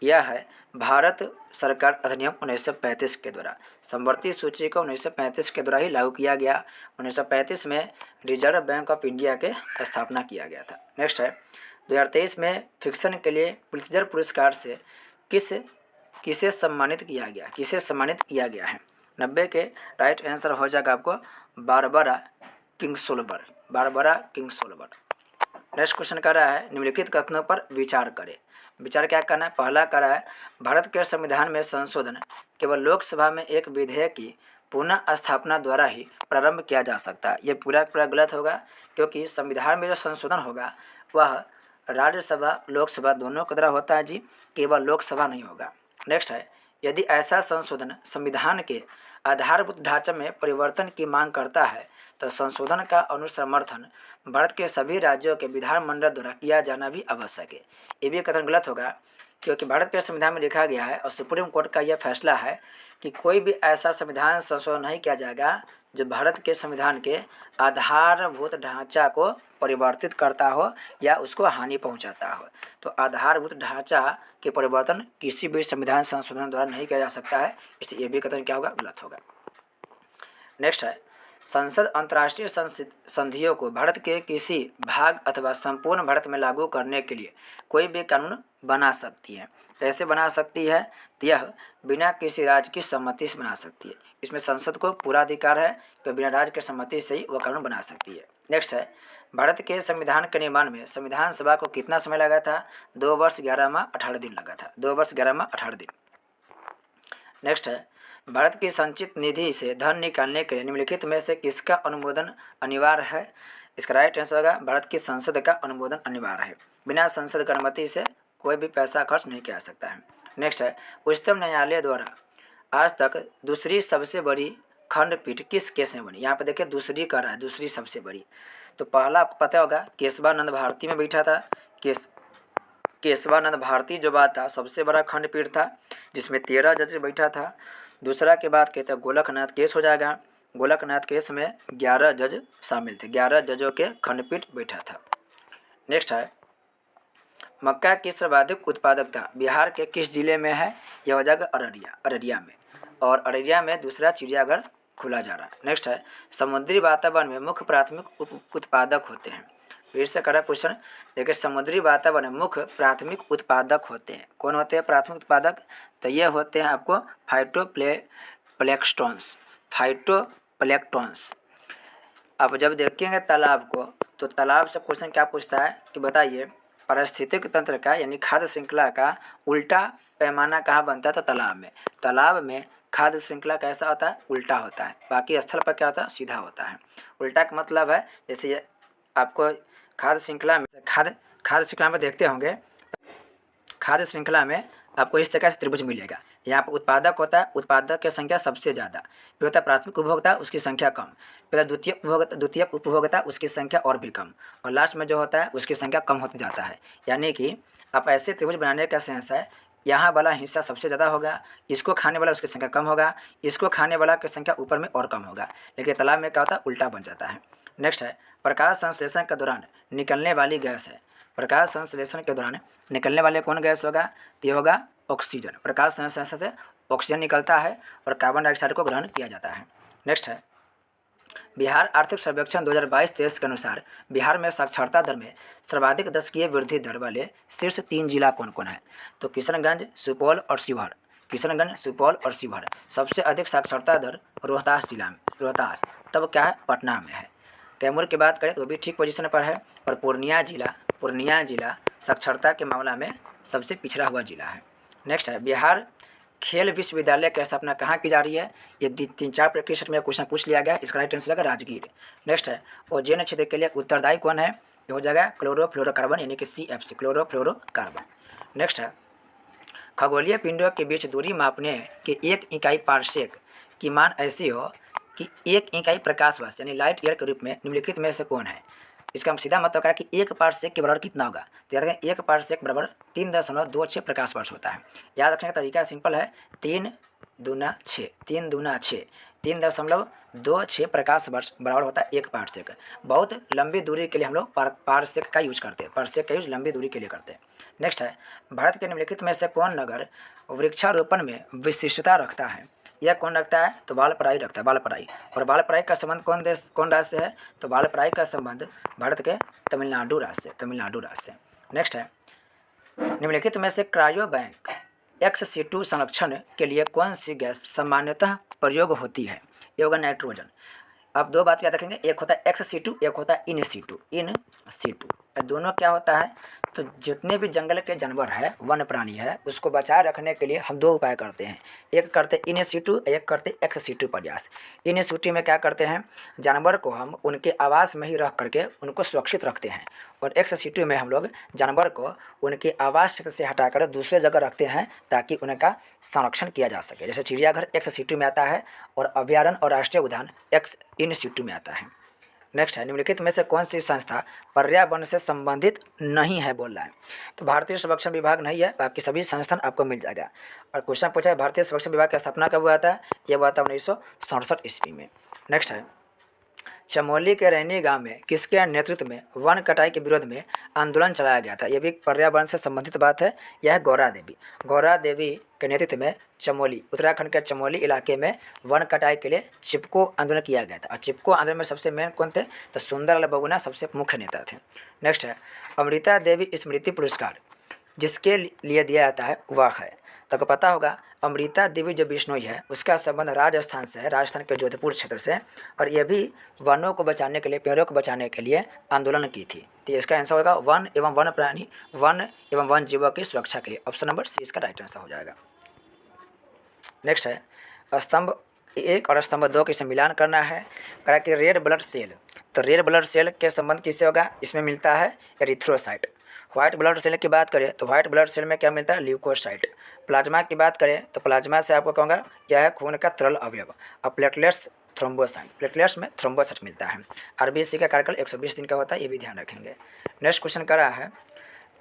A: यह है भारत सरकार अधिनियम 1935 के द्वारा। समवर्ती सूची को 1935 के द्वारा ही लागू किया गया। 1935 में रिजर्व बैंक ऑफ इंडिया के स्थापना किया गया था। नेक्स्ट है, 2023 में फिक्शन के लिए पुलित्जर पुरस्कार से किसे सम्मानित किया गया है? 90 के राइट आंसर हो जाएगा आपको बारबरा किंग्सोल्बर। नेक्स्ट क्वेश्चन कर रहा है, निम्नलिखित कथनों पर विचार करें। विचार क्या करना है? पहला कर रहा है, भारत के संविधान में संशोधन केवल लोकसभा में एक विधेयक की पुनः स्थापना द्वारा ही प्रारंभ किया जा सकता है। ये पूरा गलत होगा, क्योंकि संविधान में जो संशोधन होगा वह राज्यसभा लोकसभा दोनों के द्वारा होता है जी, केवल लोकसभा नहीं होगा। नेक्स्ट है, यदि ऐसा संशोधन संविधान के आधारभूत ढांचे में परिवर्तन की मांग करता है तो संशोधन का अनुसमर्थन भारत के सभी राज्यों के विधानमंडल द्वारा किया जाना भी आवश्यक है। ये भी कथन गलत होगा, क्योंकि भारत के संविधान में लिखा गया है और सुप्रीम कोर्ट का यह फैसला है कि कोई भी ऐसा संविधान संशोधन नहीं किया जाएगा जो भारत के संविधान के आधारभूत ढांचा को परिवर्तित करता हो या उसको हानि पहुंचाता हो। तो आधारभूत ढांचा के परिवर्तन किसी भी संविधान संशोधन द्वारा नहीं किया जा सकता है, इसलिए ये भी कथन क्या होगा, गलत होगा। नेक्स्ट है, संसद अंतर्राष्ट्रीय संधियों को भारत के किसी भाग अथवा संपूर्ण भारत में लागू करने के लिए कोई भी कानून बना सकती है। कैसे बना सकती है? तो यह बिना किसी राज्य की सम्मति से बना सकती है। इसमें संसद को पूरा अधिकार है कि बिना राज्य की सम्मति से ही वह कानून बना सकती है। नेक्स्ट है, भारत के संविधान के निर्माण में संविधान सभा को कितना समय लगा था? 2 वर्ष 11 माह 18 दिन लगा था। 2 वर्ष 11 माह 18 दिन। नेक्स्ट है, भारत की संचित निधि से धन निकालने के लिए निम्नलिखित में से किसका अनुमोदन अनिवार्य है? इसका राइट आंसर होगा भारत की संसद का अनुमोदन अनिवार्य है। बिना संसद की अनुमति से कोई भी पैसा खर्च नहीं किया जा सकता है। नेक्स्ट है, उच्चतम न्यायालय द्वारा आज तक दूसरी सबसे बड़ी खंडपीठ किस केस में बनी? यहाँ पर देखिए दूसरी कर रहा है, दूसरी सबसे बड़ी। तो पहला आपको पता होगा केशवानंद भारती में बैठा था। केशवानंद भारती जो बात था सबसे बड़ा खंडपीठ था जिसमें 13 जज बैठा था। दूसरा के बाद कहते हैं गोलकनाथ केस हो जाएगा। गोलकनाथ केस में 11 जज शामिल थे, 11 जजों के खंडपीठ बैठा था। नेक्स्ट है, मक्का की सर्वाधिक उत्पादकता बिहार के किस जिले में है? यह हो जाएगा अररिया में, और अररिया में दूसरा चिड़ियाघर खुला जा रहा है। नेक्स्ट है, समुद्री वातावरण में मुख्य प्राथमिक उत्पादक होते हैं। फिर से करा क्वेश्चन, देखिए समुद्री वातावरण में मुख्य प्राथमिक उत्पादक होते हैं। कौन होते हैं प्राथमिक उत्पादक? तो ये होते हैं आपको फाइटोप्लैंक्टन्स। अब जब देखेंगे तालाब को तो तालाब से क्वेश्चन क्या पूछता है कि बताइए पारिस्थितिक तंत्र का यानी खाद्य श्रृंखला का उल्टा पैमाना कहाँ बनता है? तो तालाब में। तालाब में खाद्य श्रृंखला कैसा होता है? उल्टा होता है। बाकी स्थल पर क्या होता है? सीधा होता है। उल्टा का मतलब है जैसे आपको खाद्य श्रृंखला में देखते होंगे, खाद्य श्रृंखला में आपको इस तरह से त्रिभुज मिलेगा। यहाँ पर उत्पादक होता है, उत्पादक की संख्या सबसे ज़्यादा, फिर होता है प्राथमिक उपभोक्ता, उसकी संख्या कम, फिर द्वितीय उपभोक्ता, उसकी संख्या और भी कम, और लास्ट में जो होता है उसकी संख्या कम होती जाता है। यानी कि आप ऐसे त्रिभुज बनाने का सेंस है, यहाँ वाला हिस्सा सबसे ज़्यादा होगा, इसको खाने वाला उसकी संख्या कम होगा, इसको खाने वाला की संख्या ऊपर में और कम होगा, लेकिन तालाब में क्या होता है? उल्टा बन जाता है। नेक्स्ट है, प्रकाश संश्लेषण के दौरान निकलने वाली गैस है। प्रकाश संश्लेषण के दौरान निकलने वाले कौन गैस होगा? ये होगा ऑक्सीजन। प्रकाश संश्लेषण से ऑक्सीजन निकलता है और कार्बन डाइऑक्साइड को ग्रहण किया जाता है। नेक्स्ट है, बिहार आर्थिक सर्वेक्षण 2022-23 के अनुसार बिहार में साक्षरता दर में सर्वाधिक दशकीय वृद्धि दर वाले शीर्ष 3 जिला कौन कौन है? तो किशनगंज, सुपौल और शिवहर। किशनगंज, सुपौल और शिवहर। सबसे अधिक साक्षरता दर रोहतास जिला में, रोहतास। तब क्या है? पटना में है। कैमूर की बात करें तो भी ठीक पोजीशन पर है, और पूर्णिया जिला साक्षरता के मामला में सबसे पिछड़ा हुआ जिला है। नेक्स्ट है, बिहार खेल विश्वविद्यालय की स्थापना कहाँ की जा रही है? ये 3-4 प्रैक्टिस में क्वेश्चन पूछ लिया गया, इसका राइट आंसर होगा राजगीर। नेक्स्ट है, ओजोन क्षेत्र के लिए उत्तरदायी कौन है? ये हो जाएगा क्लोरोफ्लोरोकार्बन यानी कि CFC, क्लोरोफ्लोरोकार्बन। नेक्स्ट है, खगोलीय पिंडों के बीच दूरी मापने के 1 इकाई पारसेक की मान ऐसी हो कि 1 इकाई प्रकाश वर्ष यानी लाइट ईयर के रूप में निम्नलिखित में से कौन है? इसका सीधा मतलब है कि 1 पारसेक के बराबर कितना होगा? तो याद रखें 1 पारसेक बराबर 3.26 प्रकाश वर्ष होता है। याद रखने का तरीका सिंपल है, 3 दूना 6, 3.26 प्रकाश वर्ष बराबर होता है 1 पारसेक। बहुत लंबी दूरी के लिए हम लोग पारसेक का यूज करते हैं, पारसेक का यूज लंबी दूरी के लिए करते हैं। नेक्स्ट है, भारत के निम्नलिखित में से कौन नगर वृक्षारोपण में विशिष्टता रखता है? यह कौन रखता है? तो वालपराई रखता है, वालपराई। और वालपराई का संबंध कौन राज्य से है? तो वालपराई का संबंध भारत के तमिलनाडु राज्य से। नेक्स्ट है, निम्नलिखित में से क्रायो बैंक XC2 संरक्षण के लिए कौन सी गैस सामान्यतः प्रयोग होती है? ये होगा नाइट्रोजन। अब 2 बात याद रखेंगे, एक होता है XC2, एक होता है इन सीटू। दोनों क्या होता है? तो जितने भी जंगल के जानवर है, वन प्राणी है, उसको बचाए रखने के लिए हम दो उपाय करते हैं। एक करते हैं इन सिटू, एक करते हैं एक्स सिटू प्रयास। इन सिटू में क्या करते हैं, जानवर को हम उनके आवास में ही रख करके उनको सुरक्षित रखते हैं, और एक्स सिटू में हम लोग जानवर को उनके आवास से हटाकर दूसरे जगह रखते हैं ताकि उनका संरक्षण किया जा सके। जैसे चिड़ियाघर एक्स सिटू में आता है और अभयारण्य और राष्ट्रीय उद्यान एक्स इन सिटू में आता है। नेक्स्ट है, निम्नलिखित में से कौन सी संस्था पर्यावरण से संबंधित नहीं है बोल रहा है। तो भारतीय सर्वेक्षण विभाग नहीं है, बाकी सभी संस्थान आपको मिल जाएगा। और क्वेश्चन पूछा है भारतीय सर्वेक्षण विभाग की स्थापना कब हुआ था, यह हुआ था 1967 ईस्वी में। नेक्स्ट है, चमोली के रैनी गांव में किसके नेतृत्व में वन कटाई के विरोध में आंदोलन चलाया गया था। यह भी पर्यावरण से संबंधित बात है। यह है गौरा देवी। गौरा देवी के नेतृत्व में चमोली, उत्तराखंड के चमोली इलाके में वन कटाई के लिए चिपको आंदोलन किया गया था। और चिपको आंदोलन में सबसे मेन कौन थे, तो सुंदरलाल बहुगुणा सबसे मुख्य नेता थे। नेक्स्ट है, अमृता देवी स्मृति पुरस्कार जिसके लिए दिया जाता है वह है, तो आपको पता होगा अमृता देवी जो बिश्नोई है उसका संबंध राजस्थान से है, राजस्थान के जोधपुर क्षेत्र से, और ये भी वनों को बचाने के लिए, पेड़ों को बचाने के लिए आंदोलन की थी। तो इसका आंसर होगा वन एवं वन प्राणी, वन एवं वन जीवों की सुरक्षा के लिए। ऑप्शन नंबर सी इसका राइट आंसर हो जाएगा। नेक्स्ट है, स्तंभ 1 और स्तंभ 2 के से मिलान करना है। करा कि रेड ब्लड सेल, तो रेड ब्लड सेल के संबंध किससे होगा, इसमें मिलता है एरिथ्रोसाइट। व्हाइट ब्लड सेल की बात करें तो व्हाइट ब्लड सेल में क्या मिलता है, ल्यूकोसाइट। प्लाज्मा की बात करें तो प्लाज्मा से आपको कहूँगा यह है खून का तरल अवयव। और प्लेटलेट्स थ्रोम्बोसाइट, प्लेटलेट्स में थ्रोम्बोसाइट मिलता है। आरबीसी का कार्यकाल 120 दिन का होता है, ये भी ध्यान रखेंगे। नेक्स्ट क्वेश्चन करा है,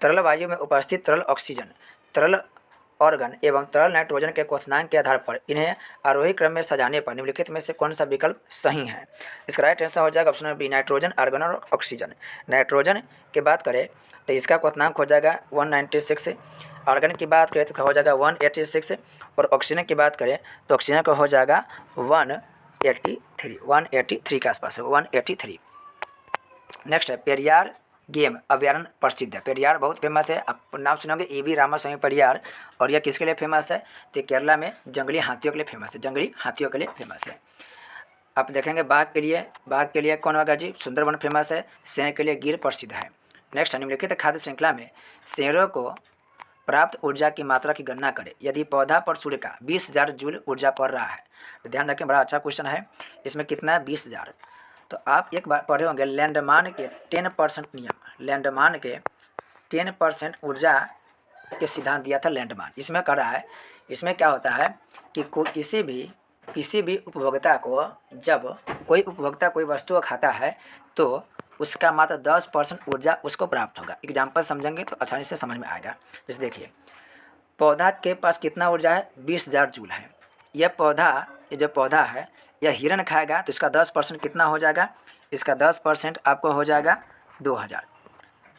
A: तरल वायु में उपस्थित तरल ऑक्सीजन, तरल ऑर्गन एवं तरल नाइट्रोजन के क्वथनांक के आधार पर इन्हें आरोही क्रम में सजाने पर निम्नलिखित में से कौन सा विकल्प सही है। इसका राइट आंसर हो जाएगा option number B, nitrogen, argon और ऑक्सीजन। नाइट्रोजन की बात करें तो इसका क्वथनांक हो जाएगा 196, आर्गन की बात करें तो हो जाएगा 186, और ऑक्सीजन की बात करें तो ऑक्सीजन का हो जाएगा 183 के आसपास है, 183। नेक्स्ट है, पेरियार गेम अभ्यारण्य प्रसिद्ध है। पेरियार बहुत फेमस है, आप नाम सुनोगे ए.वी. रामास्वामी पेरियार, और यह किसके लिए फेमस है, तो केरला में जंगली हाथियों के लिए फेमस है, जंगली हाथियों के लिए फेमस है। आप देखेंगे बाघ के लिए कौन होगा जी, सुंदरवन फेमस है। शेर के लिए गिर प्रसिद्ध है। नेक्स्ट, निम्नलिखित खाद्य श्रृंखला में शेरों को प्राप्त ऊर्जा की मात्रा की गणना करें यदि पौधा पर सूर्य का 20,000 जूल ऊर्जा पड़ रहा है। तो ध्यान रखें, बड़ा अच्छा क्वेश्चन है। इसमें कितना है, 20,000। तो आप एक बार पढ़े होंगे लैंडमान के 10% नियम, लैंडमान के 10% ऊर्जा के सिद्धांत दिया था लैंडमान। इसमें कर रहा है, इसमें क्या होता है कि किसी भी उपभोक्ता को, जब कोई उपभोक्ता कोई वस्तु खाता है तो उसका मात्र 10% ऊर्जा उसको प्राप्त होगा। एग्जाम्पल समझेंगे तो आसानी से समझ में आएगा। जैसे देखिए, पौधा के पास कितना ऊर्जा है, 20,000 जूल है। ये जो पौधा है यह हिरण खाएगा तो इसका 10% कितना हो जाएगा, इसका 10% आपको हो जाएगा 2,000।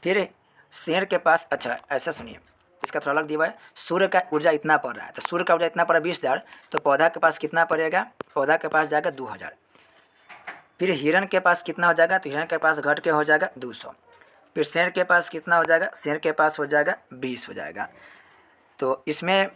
A: फिर शेर के पास, अच्छा ऐसा सुनिए, इसका थोड़ा अलग दिया है, सूर्य का ऊर्जा इतना पड़ रहा है, तो सूर्य का ऊर्जा इतना पड़ रहा है 20,000, तो पौधा के पास कितना पड़ेगा, पौधा के पास जाएगा 2,000। फिर हिरण के पास कितना हो जाएगा, तो हिरण के पास घट के हो जाएगा 200। फिर शेर के पास कितना हो जाएगा, शेर के पास हो जाएगा 20 हो जाएगा। तो इसमें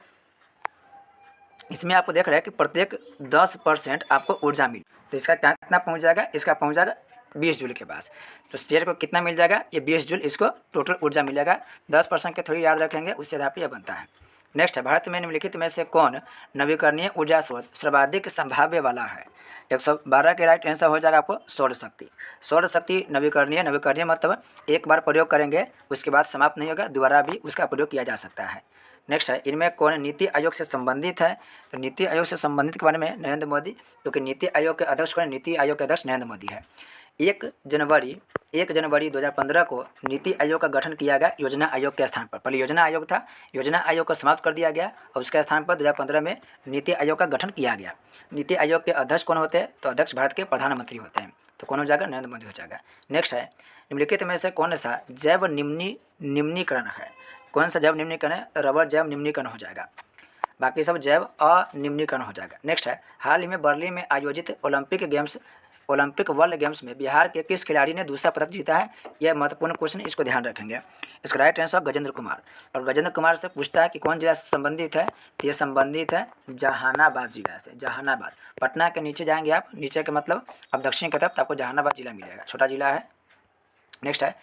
A: आपको देख रहे हैं कि प्रत्येक 10% आपको ऊर्जा मिली, तो इसका कितना पहुंच जाएगा, इसका पहुंच जाएगा 20 जूल के पास। तो शेर को कितना मिल जाएगा, ये 20 जूल इसको टोटल ऊर्जा मिलेगा। 10% के थोड़ी याद रखेंगे, उससे आधार पर यह बनता है। नेक्स्ट है, भारत में निम्नलिखित में से कौन नवीकरणीय ऊर्जा स्रोत सर्वाधिक संभाव्य वाला है। 112 के राइट आंसर हो जाएगा आपको सौर शक्ति। सौर शक्ति नवीकरणीय मतलब एक बार प्रयोग करेंगे उसके बाद समाप्त नहीं होगा, दोबारा भी उसका प्रयोग किया जा सकता है। नेक्स्ट है, इनमें कौन नीति आयोग से संबंधित है। तो नीति आयोग से संबंधित के बारे में नरेंद्र मोदी, क्योंकि नीति आयोग के अध्यक्ष कौन, नीति आयोग के अध्यक्ष नरेंद्र मोदी है। 1 जनवरी 2015 को नीति आयोग का गठन किया गया योजना आयोग के स्थान पर। पहले योजना आयोग था, योजना आयोग को समाप्त कर दिया गया और उसके स्थान पर 2015 में नीति आयोग का गठन किया गया। नीति आयोग के अध्यक्ष कौन होते हैं, तो अध्यक्ष भारत के प्रधानमंत्री होते हैं। तो कौन हो जाएगा, नरेंद्र मोदी हो जाएगा। नेक्स्ट है, निम्नलिखित में से कौन सा जैव निम्नीकरण है। कौन सा जैव निम्नीकरण है, रबर जैव निम्नीकरण हो जाएगा, बाकी सब जैव अनिम्नीकरण हो जाएगा। नेक्स्ट है, हाल ही में बर्लिन में आयोजित ओलंपिक वर्ल्ड गेम्स में बिहार के किस खिलाड़ी ने दूसरा पदक जीता है। यह महत्वपूर्ण क्वेश्चन, इसको ध्यान रखेंगे। इसका राइट आंसर गजेंद्र कुमार। और गजेंद्र कुमार से पूछता है कि कौन जिला से संबंधित है, तो ये संबंधित है जहानाबाद जिला से। जहानाबाद, पटना के नीचे जाएंगे आप, नीचे के मतलब अब दक्षिण की तरफ, तो आपको जहानाबाद जिला मिलेगा, छोटा जिला है। नेक्स्ट है,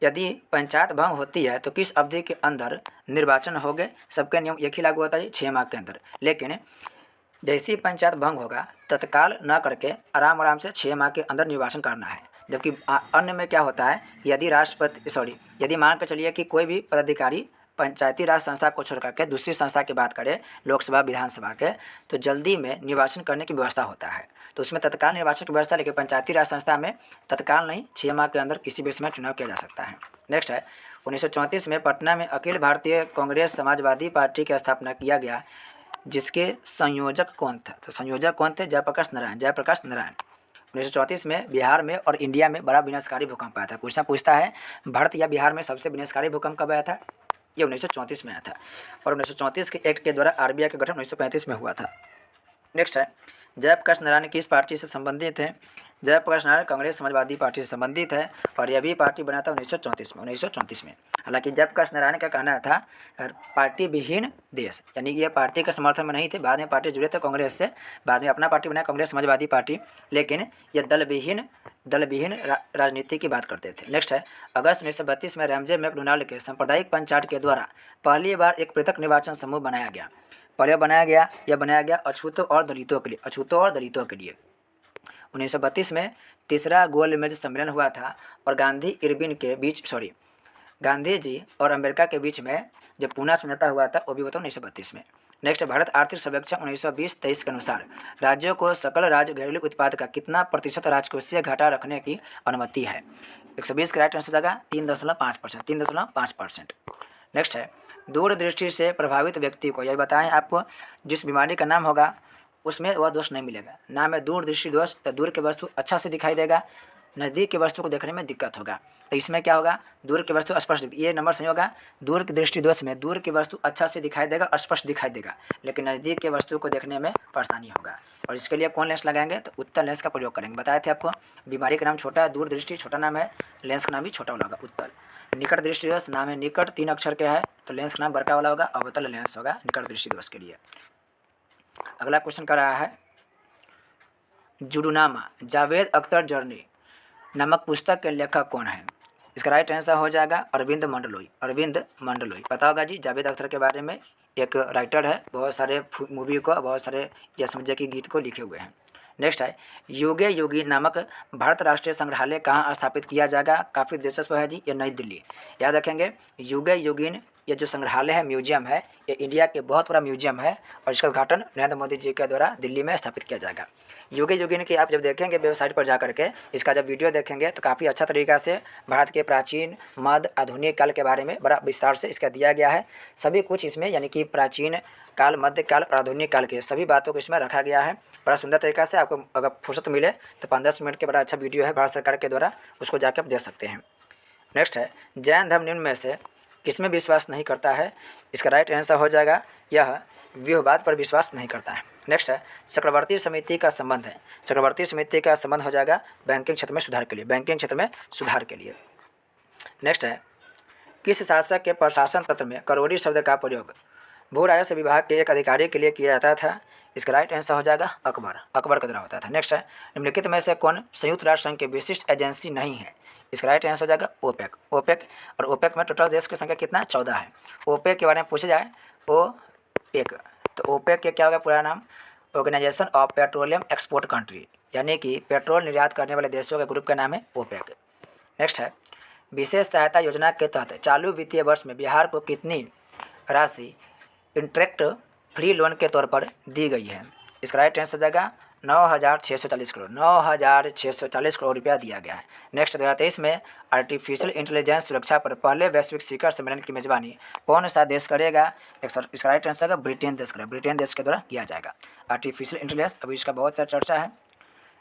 A: यदि पंचायत भंग होती है तो किस अवधि के अंदर निर्वाचन होंगे? सबके नियम एक ही लागू होता है जी, 6 माह के अंदर। लेकिन जैसे ही पंचायत भंग होगा तत्काल न करके आराम से 6 माह के अंदर निर्वाचन करना है। जबकि अन्य में क्या होता है, यदि मान कर चलिए कि कोई भी पदाधिकारी पंचायती राज संस्था को छोड़ करके दूसरी संस्था की बात करें, लोकसभा विधानसभा के, तो जल्दी में निर्वाचन करने की व्यवस्था होता है, तो उसमें तत्काल निर्वाचन की व्यवस्था। लेकिन पंचायती राज संस्था में तत्काल नहीं, 6 माह के अंदर किसी भी समय चुनाव किया जा सकता है। नेक्स्ट है 1934 में पटना में अखिल भारतीय कांग्रेस समाजवादी पार्टी की स्थापना किया गया, जिसके संयोजक कौन था? तो संयोजक कौन थे? जयप्रकाश नारायण। 1934 में बिहार में और इंडिया में बड़ा विनाशकारी भूकंप आया था। क्वेश्चन पूछता है भारत या बिहार में सबसे विनाशकारी भूकंप कब आया था? ये 1934 में आया था। और 1934 के एक्ट के द्वारा आरबीआई का गठन 1935 में हुआ था। नेक्स्ट है जयप्रकाश नारायण किस पार्टी से संबंधित है? जयप्रकाश नारायण कांग्रेस समाजवादी पार्टी से संबंधित है और यह भी पार्टी बना था 1934 में। हालांकि जयप्रकाश नारायण का कहना था पार्टी विहीन देश, यानी कि ये पार्टी के समर्थन में नहीं थे। बाद में पार्टी जुड़े थे कांग्रेस से, बाद में अपना पार्टी बनाया कांग्रेस समाजवादी पार्टी, लेकिन ये दल विहीन राजनीति की बात करते थे। नेक्स्ट है अगस्त 1932 में रैमजे मैकडोनाल्ड के सांप्रदायिक पंचायत के द्वारा पहली बार एक पृथक निर्वाचन समूह बनाया गया। यह बनाया गया अछूतों और दलितों के लिए। 1932 में तीसरा गोलमेज सम्मेलन हुआ था और गांधी जी और अमेरिका के बीच में जब पूना समझौता हुआ था वो भी हुआ था 1932 में। नेक्स्ट भारत आर्थिक सर्वेक्षण 1920-23 के अनुसार राज्यों को सकल राज्य घरेलू उत्पाद का कितना प्रतिशत राजकोषीय घाटा रखने की अनुमति है? 120 का राइट आंसर हो जाएगा 3.5%। नेक्स्ट है दूरदृष्टि से प्रभावित व्यक्ति को यह बताएं आपको जिस बीमारी का नाम होगा उसमें वह दोष नहीं मिलेगा। नाम है दूरदृष्टि दोष, तो दूर की वस्तु अच्छा से दिखाई देगा, नज़दीक की वस्तु को देखने में दिक्कत होगा। तो इसमें क्या होगा, दूर की वस्तु स्पष्ट, ये नंबर सही होगा। दूर की दृष्टि दोष में दूर की वस्तु अच्छा से दिखाई देगा, स्पष्ट दिखाई देगा, लेकिन नज़दीक की वस्तु को देखने में परेशानी होगा। और इसके लिए कौन लेंस लगाएंगे? तो उत्तल लेंस का प्रयोग करेंगे। बताए थे आपको बीमारी का नाम छोटा है, दूर दृष्टि छोटा नाम है, लेंस का नाम भी छोटा वाला होगा उत्तल। निकट दृष्टि दोष नाम है निकट, 3 अक्षर के है, तो लेंस का नाम बड़का वाला होगा, अवतल लेंस होगा निकट दृष्टि दोष के लिए। अगला क्वेश्चन कर रहा है जुडूनामा जावेद अख्तर जर्नी नामक पुस्तक के लेखक कौन है? इसका राइट आंसर हो जाएगा अरविंद मंडलोई। पता होगा जी जावेद अख्तर के बारे में, एक राइटर है, बहुत सारे मूवी को, बहुत सारे या समझे कि गीत को लिखे हुए हैं। नेक्स्ट है योगे योगी नामक भारत राष्ट्रीय संग्रहालय कहाँ स्थापित किया जाएगा? काफ़ी दिलचस्प है जी, ये नई दिल्ली। याद रखेंगे योगे योगिन, ये जो संग्रहालय है, म्यूजियम है, ये इंडिया के बहुत बड़ा म्यूजियम है और इसका उद्घाटन नरेंद्र मोदी जी के द्वारा दिल्ली में स्थापित किया जाएगा। योगे योगिन की आप जब देखेंगे वेबसाइट पर जा करके, इसका जब वीडियो देखेंगे तो काफ़ी अच्छा तरीका से भारत के प्राचीन मध्य आधुनिक काल के बारे में बड़ा विस्तार से इसका दिया गया है। सभी कुछ इसमें यानी कि प्राचीन काल, मध्यकाल और आधुनिक काल के सभी बातों को इसमें रखा गया है बड़ा सुंदर तरीका से। आपको अगर फुर्सत मिले तो 5-10 मिनट के बड़ा अच्छा वीडियो है भारत सरकार के द्वारा, उसको जाकर आप देख सकते हैं। नेक्स्ट है जैन धर्म निम्न में से किसमें विश्वास नहीं करता है? इसका राइट आंसर हो जाएगा यह व्यूहवाद पर विश्वास नहीं करता है। नेक्स्ट है चक्रवर्ती समिति का संबंध है। चक्रवर्ती समिति का संबंध हो जाएगा बैंकिंग क्षेत्र में सुधार के लिए। नेक्स्ट है किस शासक के प्रशासन तंत्र में करोड़ी शब्द का प्रयोग भू राजस्व विभाग के एक अधिकारी के लिए किया जाता था? इसका राइट आंसर हो जाएगा अकबर के द्वारा होता था। नेक्स्ट है निम्नलिखित में से कौन संयुक्त राष्ट्र संघ की विशिष्ट एजेंसी नहीं है? इसका राइट आंसर हो जाएगा ओपेक। और ओपेक में टोटल देश की संख्या कितना? 14 है। ओपेक के बारे में पूछा जाए ओपेक, तो ओपेक के क्या होगा पूरा नाम? Organisation of petroleum export country, यानी कि पेट्रोल निर्यात करने वाले देशों के ग्रुप का नाम है ओपेक। नेक्स्ट है विशेष सहायता योजना के तहत चालू वित्तीय वर्ष में बिहार को कितनी राशि इंटरेक्ट फ्री लोन के तौर पर दी गई है? इसका राइट आंसर हो जाएगा 9,640 करोड़ रुपया दिया गया है। नेक्स्ट 2023 में आर्टिफिशियल इंटेलिजेंस सुरक्षा पर पहले वैश्विक शिखर सम्मेलन की मेजबानी कौन सा देश करेगा? इसका राइट आंसर है ब्रिटेन देश करेगा, ब्रिटेन देश के द्वारा किया जाएगा आर्टिफिशियल इंटेलिजेंस। अभी इसका बहुत सारा चर्चा है।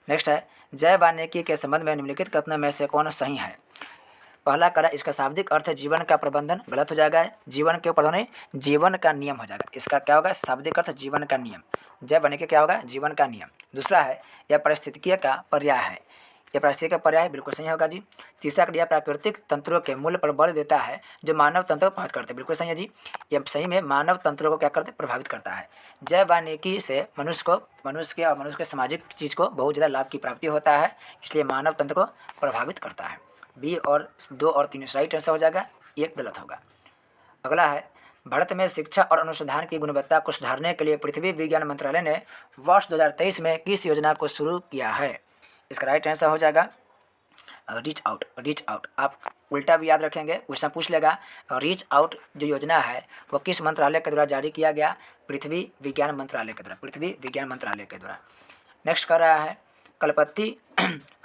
A: नेक्स्ट है जय वानिकी के संबंध में निम्नलिखित कथनों में से कौन सही है? पहला करा इसका शाब्दिक अर्थ है जीवन का प्रबंधन, गलत हो जाएगा। जीवन के ऊपर नहीं, जीवन का नियम हो जाएगा। इसका क्या होगा? शाब्दिक अर्थ जीवन का नियम। जय बने के क्या होगा? जीवन का नियम। दूसरा है यह पारिस्थितिकी का पर्याय है, यह पारिस्थितिकी का पर्याय बिल्कुल सही होगा जी। तीसरा क्रिया प्राकृतिक तंत्रों के मूल्य पर बल देता है जो मानव तंत्र को प्रभावित करते हैं, बिल्कुल सही है जी। यह सही में मानव तंत्रों को क्या करते हैं? प्रभावित करता है। जय वानिकी से मनुष्य के सामाजिक चीज़ को बहुत ज़्यादा लाभ की प्राप्ति होता है, इसलिए मानव तंत्र को प्रभावित करता है। बी और 2 और 3 राइट आंसर हो जाएगा, 1 गलत होगा। अगला है, भारत में शिक्षा और अनुसंधान की गुणवत्ता को सुधारने के लिए पृथ्वी विज्ञान मंत्रालय ने वर्ष 2023 में किस योजना को शुरू किया है? इसका राइट आंसर हो जाएगा रीच आउट। आप उल्टा भी याद रखेंगे, क्वेश्चन पूछ लेगा। रीच आउट जो योजना है वो किस मंत्रालय के द्वारा जारी किया गया? पृथ्वी विज्ञान मंत्रालय के द्वारा। नेक्स्ट कर रहा है, कलपति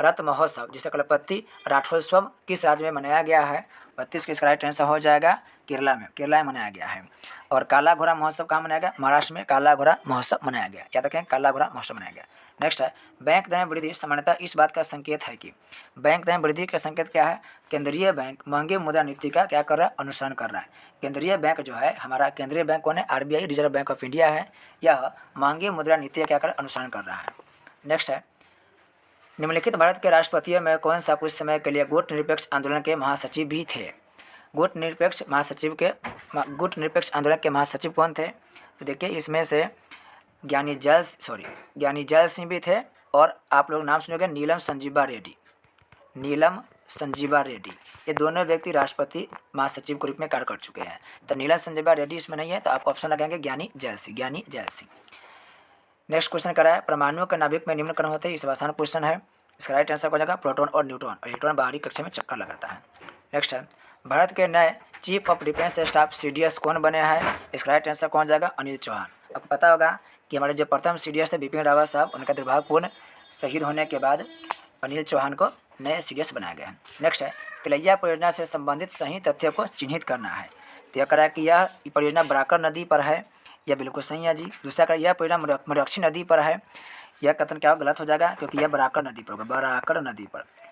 A: रथ महोत्सव जिसे कलपति राठोत्सव किस राज्य में मनाया गया है? 32 का इसका राइट आंसर हो जाएगा केरला में मनाया गया है। और काला घोड़ा महोत्सव कहाँ मनाया गया? महाराष्ट्र में काला घोड़ा महोत्सव मनाया गया। याद रखें, काला घोड़ा महोत्सव मनाया गया। नेक्स्ट है, बैंक दर वृद्धि सामान्यतः इस बात का संकेत है कि बैंक दर वृद्धि का संकेत क्या है? केंद्रीय बैंक महंगी मुद्रा नीति का क्या कर रहा है? अनुसरण कर रहा है। केंद्रीय बैंक जो है हमारा केंद्रीय बैंक कौन है? RBI reserve bank of India है। यह महंगी मुद्रा नीति का क्या कर रहा है? अनुसरण कर रहा है। नेक्स्ट है, निम्नलिखित भारत के राष्ट्रपतियों में कौन सा कुछ समय के लिए गुट निरपेक्ष आंदोलन के महासचिव भी थे? गुट निरपेक्ष आंदोलन के महासचिव कौन थे? तो देखिए, इसमें से ज्ञानी जैल सिंह भी थे, और आप लोग नाम सुनोगे नीलम संजीवा रेड्डी। ये दोनों व्यक्ति राष्ट्रपति महासचिव के रूप में कार्य कर चुके हैं। तो नीलम संजीवा रेड्डी इसमें नहीं है, तो आप ऑप्शन लगाएंगे ज्ञानी जैल सिंह। नेक्स्ट क्वेश्चन करा है, परमाणुओं के नाभिक में निम्न कण होते हैं। इस आसान क्वेश्चन है। इसका राइट आंसर हो जाएगा प्रोटॉन और न्यूट्रॉन। और इलेक्ट्रॉन बाहरी कक्षा में चक्कर लगाता है। नेक्स्ट है, भारत के नए chief of defence staff CDS कौन बने हैं? इसका राइट आंसर कौन जाएगा? अनिल चौहान। आपको पता होगा कि हमारे जो प्रथम CDS थे बिपिन रावत साहब, उनका दुर्भाग्यपूर्ण शहीद होने के बाद अनिल चौहान को नए CDS बनाया गया है। नेक्स्ट है, तिलैया परियोजना से संबंधित सही तथ्यों को चिन्हित करना है। तो यह करा कि यह परियोजना बराकर नदी पर है, यह बिल्कुल सही है जी। दूसरा का यह परियोजना मरक्षी नदी पर है, यह कथन क्या गलत हो जाएगा, क्योंकि यह बराकर नदी पर होगा,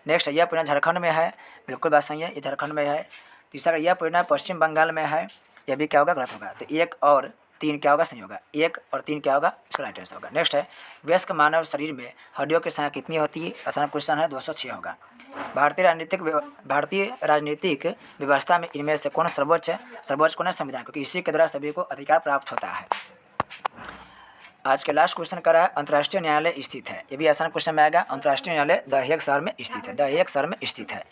A: नेक्स्ट है, यह परियोजना झारखंड में है, बिल्कुल बात सही है, ये झारखंड में है। तीसरा का यह परियोजना पश्चिम बंगाल में है, यह भी क्या होगा? गलत होगा। तो 1 और 3 क्या होगा? सही होगा। 1 और 3 क्या होगा? इसका राइट आंसर होगा। नेक्स्ट है, वयस्क मानव शरीर में हड्डियों की संख्या कितनी होती है? आसान क्वेश्चन है, 206 होगा। भारतीय राजनीतिक व्यवस्था में इनमें से कौन सर्वोच्च कौन है? संविधान, क्योंकि इसी के द्वारा सभी को अधिकार प्राप्त होता है। आज के लास्ट क्वेश्चन का है, अंतर्राष्ट्रीय न्यायालय स्थित है। ये भी आसान क्वेश्चन में आएगा। अंतर्राष्ट्रीय न्यायालय द हेग शहर में स्थित है।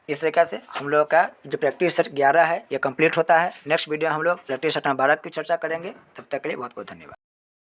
A: इस तरीक़ा से हम लोग का जो प्रैक्टिस सेट 11 है ये कंप्लीट होता है। नेक्स्ट वीडियो हम लोग प्रैक्टिस सेट 12 की चर्चा करेंगे। तब तक के लिए बहुत बहुत धन्यवाद।